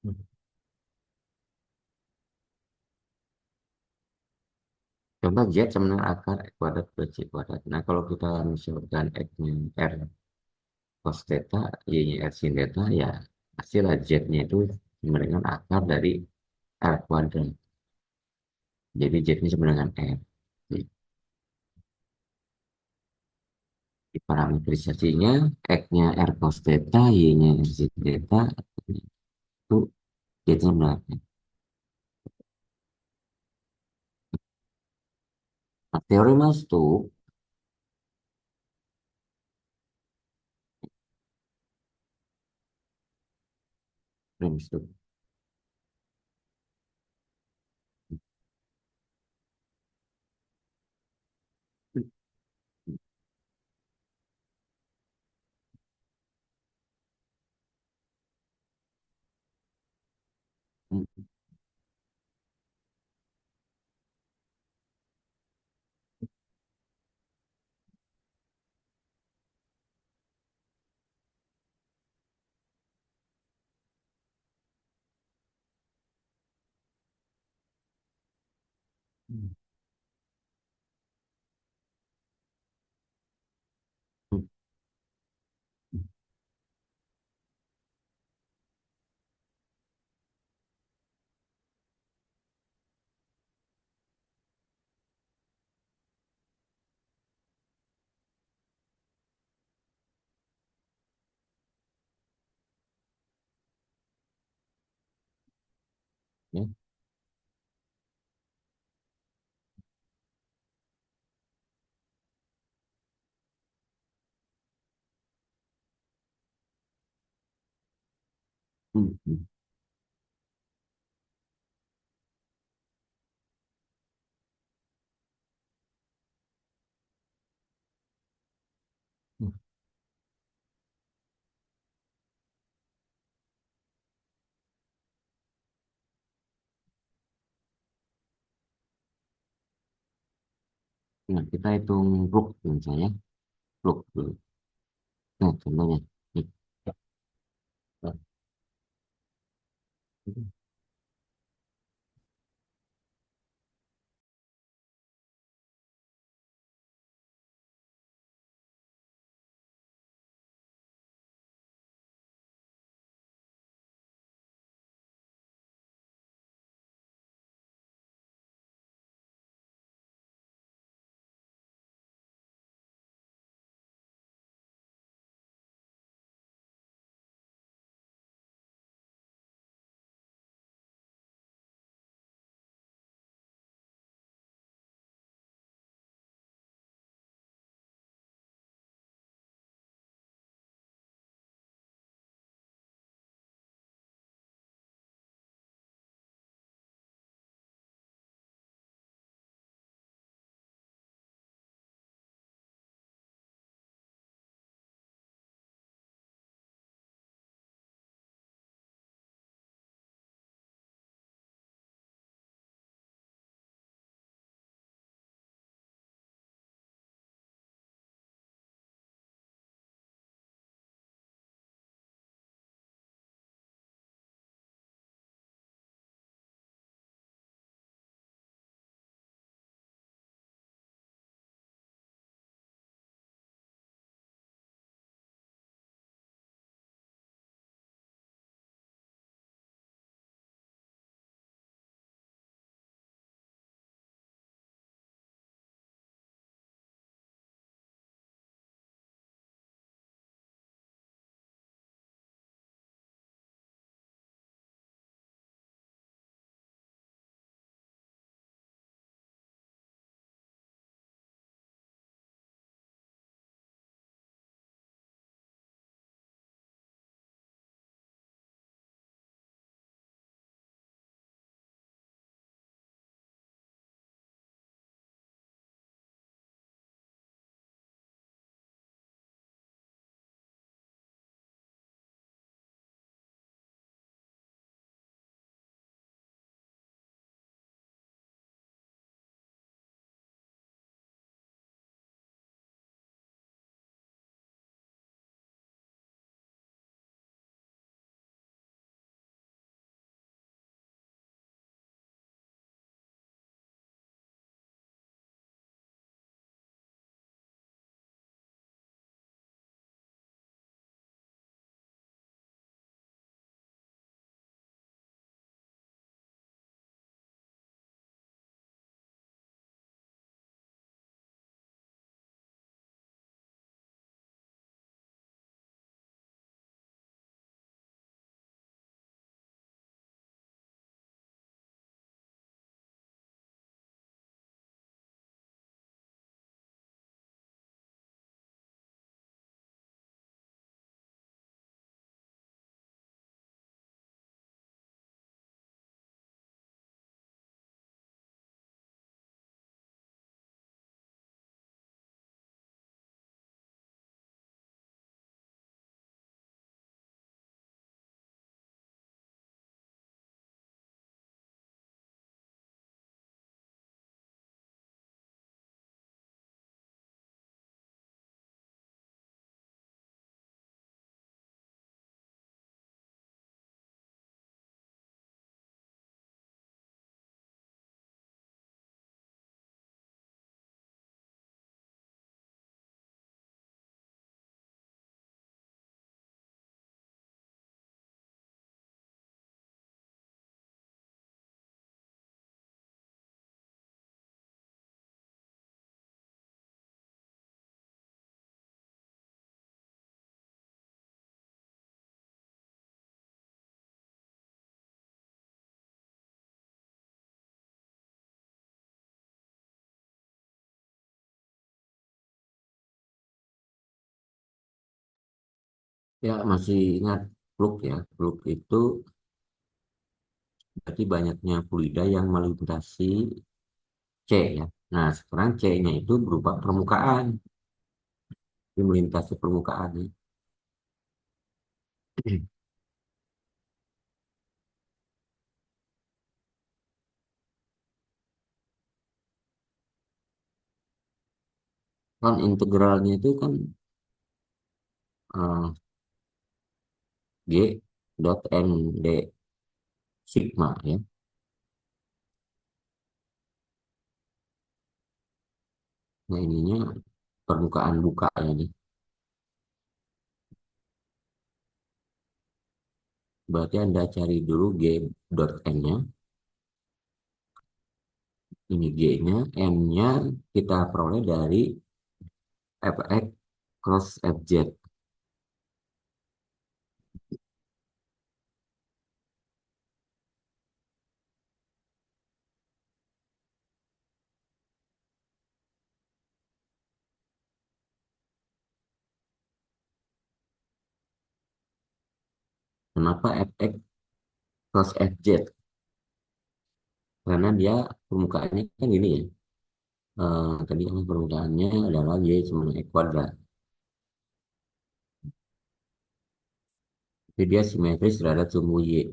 [SPEAKER 1] Hmm. Contoh Z sama dengan akar X kuadrat plus C kuadrat. Nah, kalau kita misalkan X-nya R cos theta, Y-nya R sin theta, ya hasil Z-nya itu sama dengan akar dari R kuadrat. Jadi Z-nya sama dengan R. Di parametrisasinya, X-nya R cos theta, Y-nya R sin theta, itu Z-nya berapa? Nah, teori mas tuh, mas tuh. Ya. Nah, kita hitung plug misalnya, plug dulu. Nah, contohnya. Nih. Ya, masih ingat fluk ya. Fluk itu berarti banyaknya fluida yang melintasi C ya. Nah, sekarang C-nya itu berupa permukaan. Ini melintasi permukaan ya. Kan integralnya itu kan eh, G dot N D sigma ya. Nah, ininya permukaan buka ini. Berarti Anda cari dulu G dot N-nya. Ini G-nya, N-nya kita peroleh dari Fx cross Fz. Kenapa Fx cross Fz? Karena dia permukaannya kan ini ya. Tadi kan permukaannya adalah Y sama X kuadrat. Jadi dia simetris terhadap sumbu Y.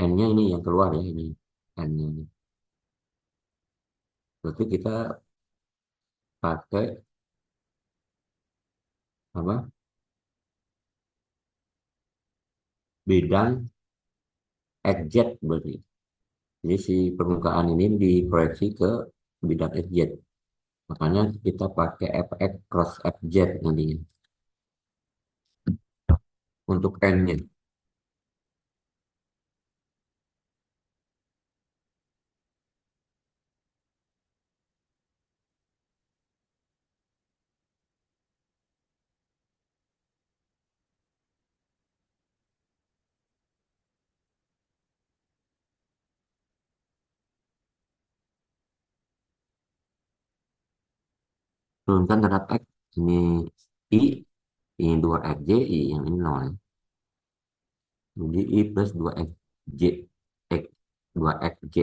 [SPEAKER 1] N-nya ini yang keluar ya ini. N-nya ini. Berarti kita pakai apa? Bidang XZ berarti. Jadi si permukaan ini diproyeksi ke bidang XZ. Makanya kita pakai Fx cross Fz nantinya untuk N-nya. Turunkan terhadap X. Ini I, ini 2 Fj, I yang ini 0. Jadi I plus 2 Fj, X, 2 Fj.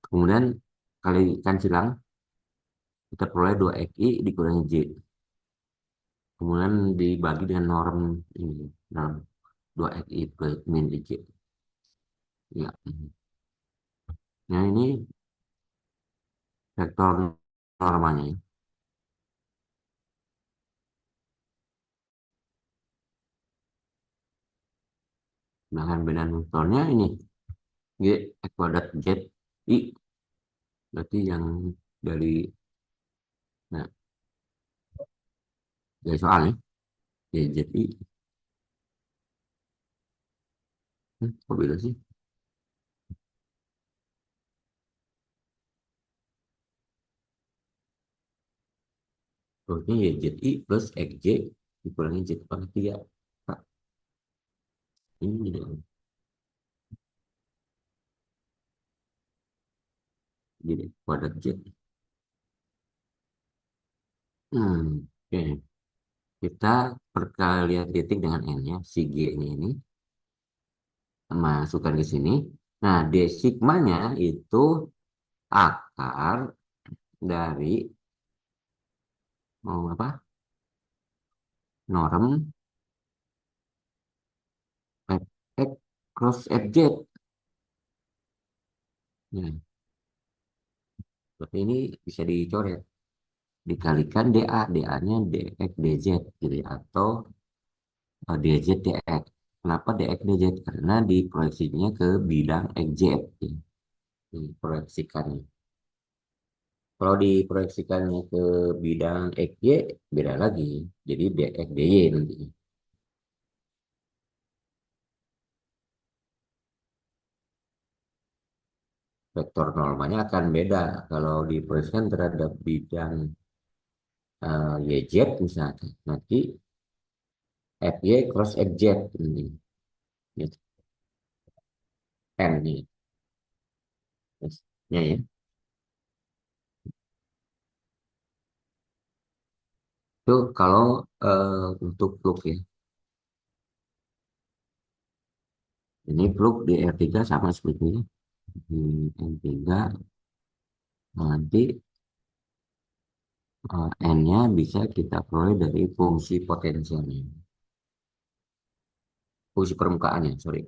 [SPEAKER 1] Kemudian kalikan silang, kita peroleh 2xi dikurangi J. Kemudian dibagi dengan norm ini, norm 2xi plus min J. Ya. Nah, ini vektor normanya ya. Sedangkan bedaan vektornya ini G X kuadrat Z I. Berarti yang dari, nah, dari soal ya. G Z I. Kok beda sih? Berarti ya Z I plus XJ dikurangi Z pangkat 3. Pak, ini jadi kuadrat Z. Oke. Kita perkalian titik dengan N-nya, si G-nya ini, masukkan ke sini. Nah, D sigmanya itu akar dari mau apa? Norm Fx cross Fz. Nah, seperti ini bisa dicoret. Dikalikan DA, DA-nya dx dz gitu ya, atau dz dx. Kenapa dx dz? Karena diproyeksinya ke bidang xz. Ya. Diproyeksikannya. Kalau diproyeksikannya ke bidang XY, beda lagi. Jadi DX, DY nanti. Vektor normanya akan beda. Kalau diproyeksikan terhadap bidang YZ misalnya, nanti FY cross FZ ini. Gitu. N nih. Ya, ya. Itu kalau untuk plug ya. Ini plug di R3 sama sebetulnya. Di N3 nanti N-nya bisa kita peroleh dari fungsi potensialnya. Fungsi permukaan ya, sorry.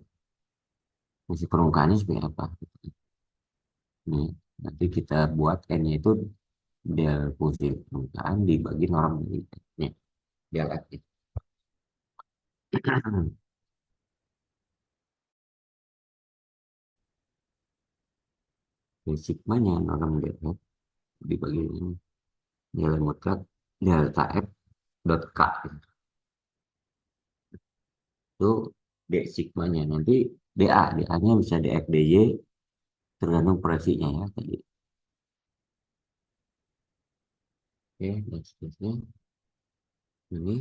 [SPEAKER 1] Fungsi permukaannya seperti apa? Nih, nanti kita buat N-nya itu del fungsi permukaan dibagi norm dari N-nya. Del F. Sigmanya norm del F dibagi ini. Nilai mutlak delta F dot K. Itu D sigmanya. Nanti DA. DA-nya bisa DF, DY tergantung proyeksinya ya tadi. Oke, next case-nya. Ini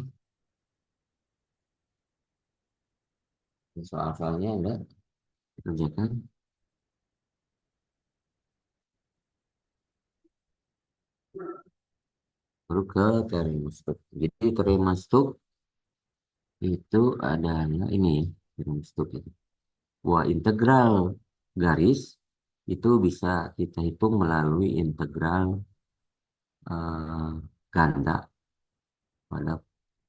[SPEAKER 1] soal-soalnya Anda kerjakan. Baru ke teori masuk. Jadi teori masuk itu adalah ini ya. Teori masuk itu. Wah, integral garis itu bisa kita hitung melalui integral eh, ganda pada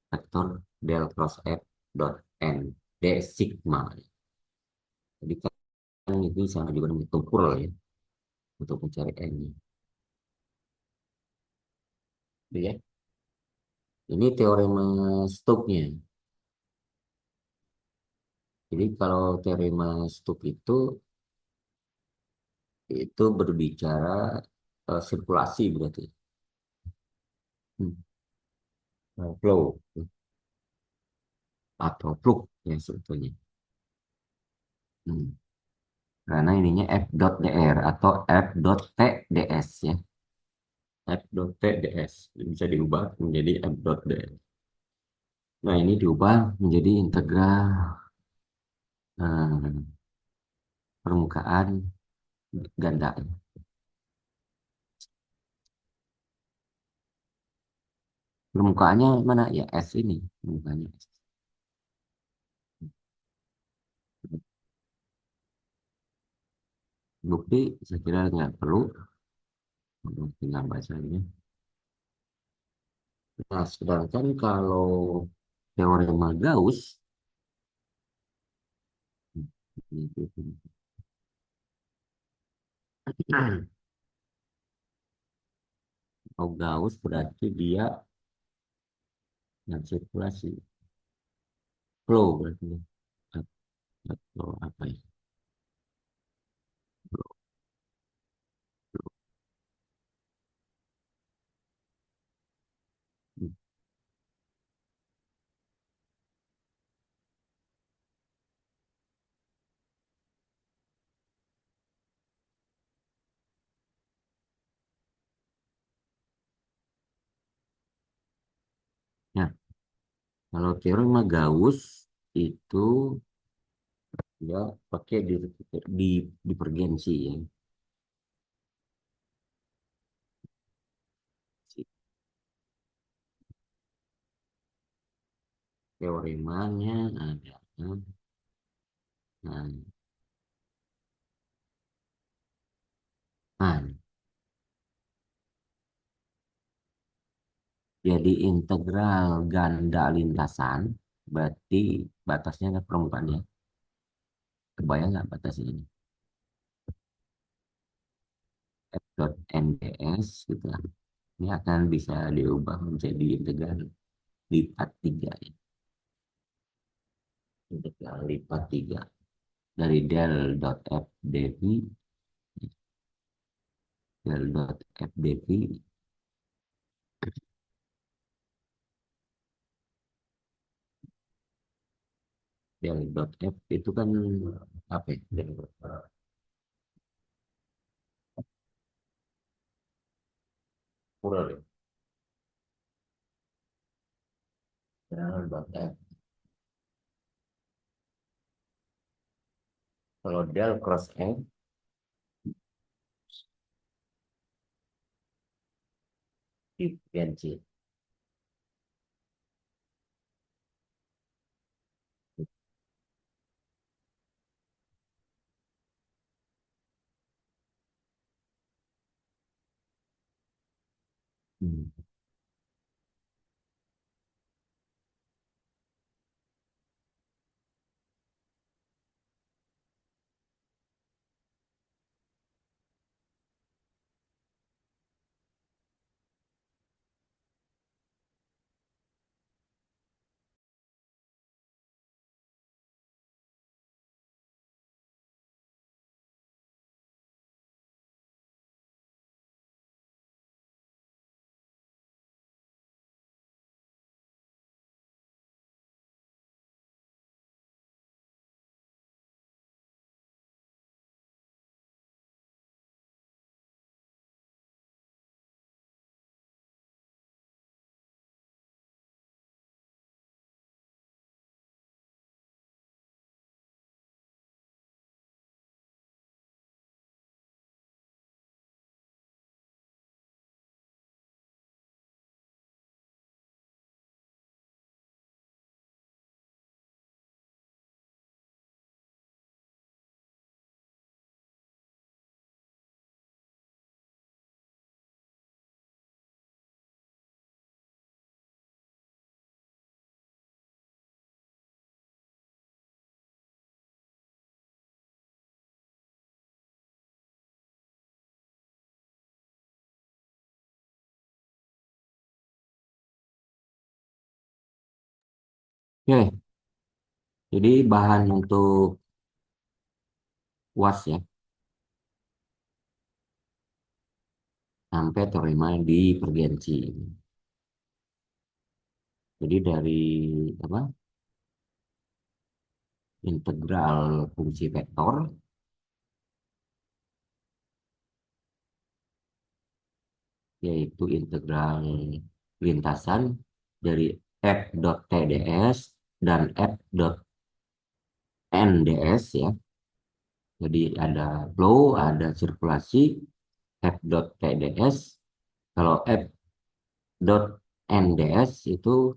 [SPEAKER 1] vektor del cross f dot n d sigma. Jadi kan itu sama juga dengan tumpul ya untuk mencari n-nya. Gitu ya. Ini teorema Stokes-nya. Jadi kalau teorema Stokes itu berbicara sirkulasi berarti. Hmm. Flow atau flux ya sebetulnya. Hmm. Karena ininya F dot dr atau F dot T ds ya. F dot T ds bisa diubah menjadi F dot dr. Nah ini diubah menjadi integral eh, permukaan ganda. Permukaannya mana ya S ini permukaannya S. Bukti saya kira nggak perlu tinggal bacanya. Nah, sedangkan kalau teorema Gauss kalau Gauss berarti dia yang sirkulasi flow berarti ya. Atau apa ya? Nah, kalau teorema Gauss itu ya pakai di divergensi ya. Teoremanya ada nah, nah, jadi integral ganda lintasan berarti batasnya ada permukaannya. Kebayang nggak batasnya ini? F dot NDS gitu lah. Ini akan bisa diubah menjadi integral lipat 3 ya. Integral lipat 3 dari del dot F dv del dot F dv del dot F itu kan apa ya? Plural ya. Del dot F. Kalau del cross F divergensi. Hmm. Oke, jadi bahan untuk UAS ya, sampai teorema divergensi. Jadi dari apa? Integral fungsi vektor, yaitu integral lintasan dari f dot TdS dan f dot NdS ya. Jadi ada flow, ada sirkulasi, f dot TdS. Kalau f dot NdS itu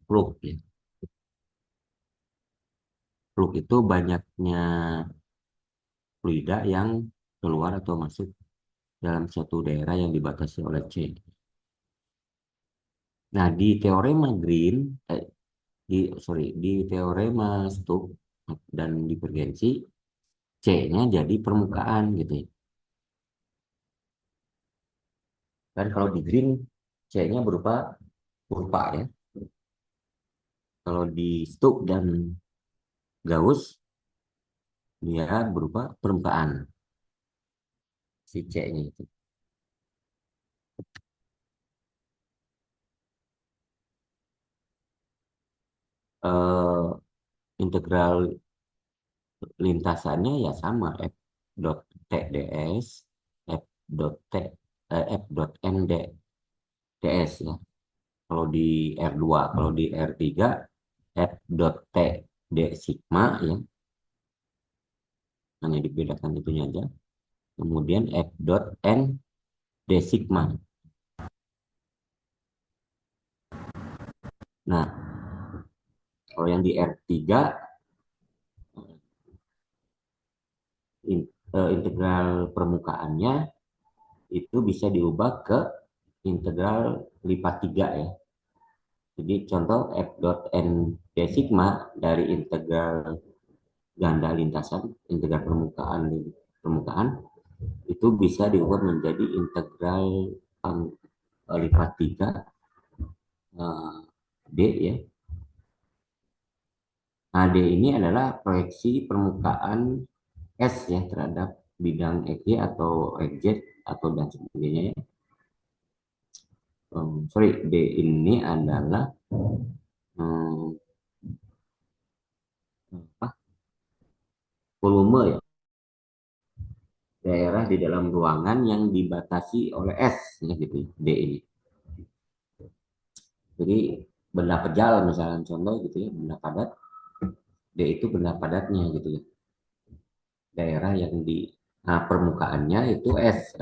[SPEAKER 1] flux ya. Flux itu banyaknya fluida yang keluar atau masuk dalam suatu daerah yang dibatasi oleh C. Nah, di teorema Green, di teorema Stokes dan divergensi, C-nya jadi permukaan gitu ya. Dan kalau di Green, C-nya berupa kurva ya. Kalau di Stokes dan Gauss, dia berupa permukaan si C-nya itu. Eh, integral lintasannya ya sama f dot TdS, f dot T, f dot ND ds ya. Kalau di R2, kalau di R3 f dot T d sigma ya, hanya dibedakan itunya aja. Kemudian f dot N d sigma. Nah, kalau yang di R3 integral permukaannya itu bisa diubah ke integral lipat 3 ya. Jadi contoh f dot N d sigma dari integral ganda lintasan, integral permukaan itu bisa diubah menjadi integral lipat 3 D ya. Nah, D ini adalah proyeksi permukaan S ya terhadap bidang XY atau XZ atau dan sebagainya ya. Sorry, D ini adalah um, apa, volume ya, daerah di dalam ruangan yang dibatasi oleh S ya gitu ya, D ini. Jadi benda pejal misalnya contoh gitu ya, benda padat, D itu benda padatnya gitu ya. Daerah yang di permukaannya itu S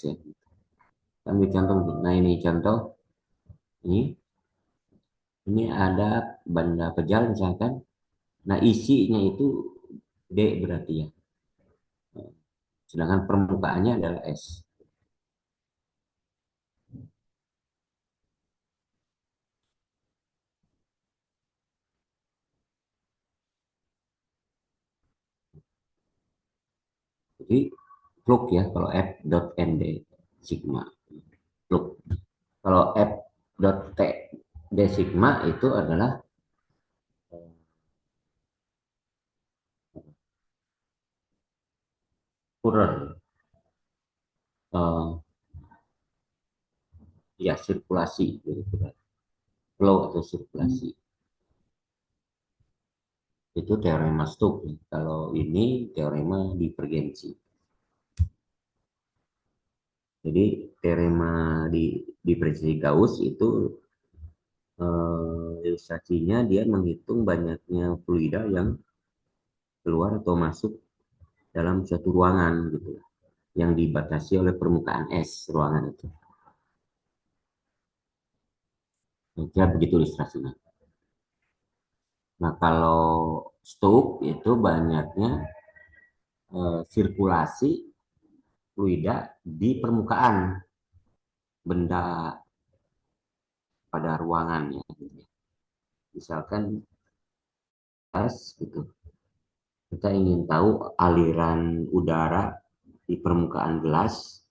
[SPEAKER 1] ya. Ambil contoh, nah ini contoh ini ada benda pejal misalkan, nah isinya itu D berarti ya, sedangkan permukaannya adalah S. Jadi plug ya kalau f dot nd sigma plug. Kalau f dot t d sigma itu adalah Fourier, eh, ya sirkulasi gitu kan. Flow atau sirkulasi itu teorema Stokes. Kalau ini teorema divergensi. Jadi teorema divergensi Gauss itu ilustrasinya dia menghitung banyaknya fluida yang keluar atau masuk dalam suatu ruangan gitu yang dibatasi oleh permukaan es ruangan itu. Kira begitu ilustrasinya. Nah, kalau Stokes itu banyaknya sirkulasi fluida di permukaan benda pada ruangannya. Misalkan es gitu, kita ingin tahu aliran udara di permukaan gelas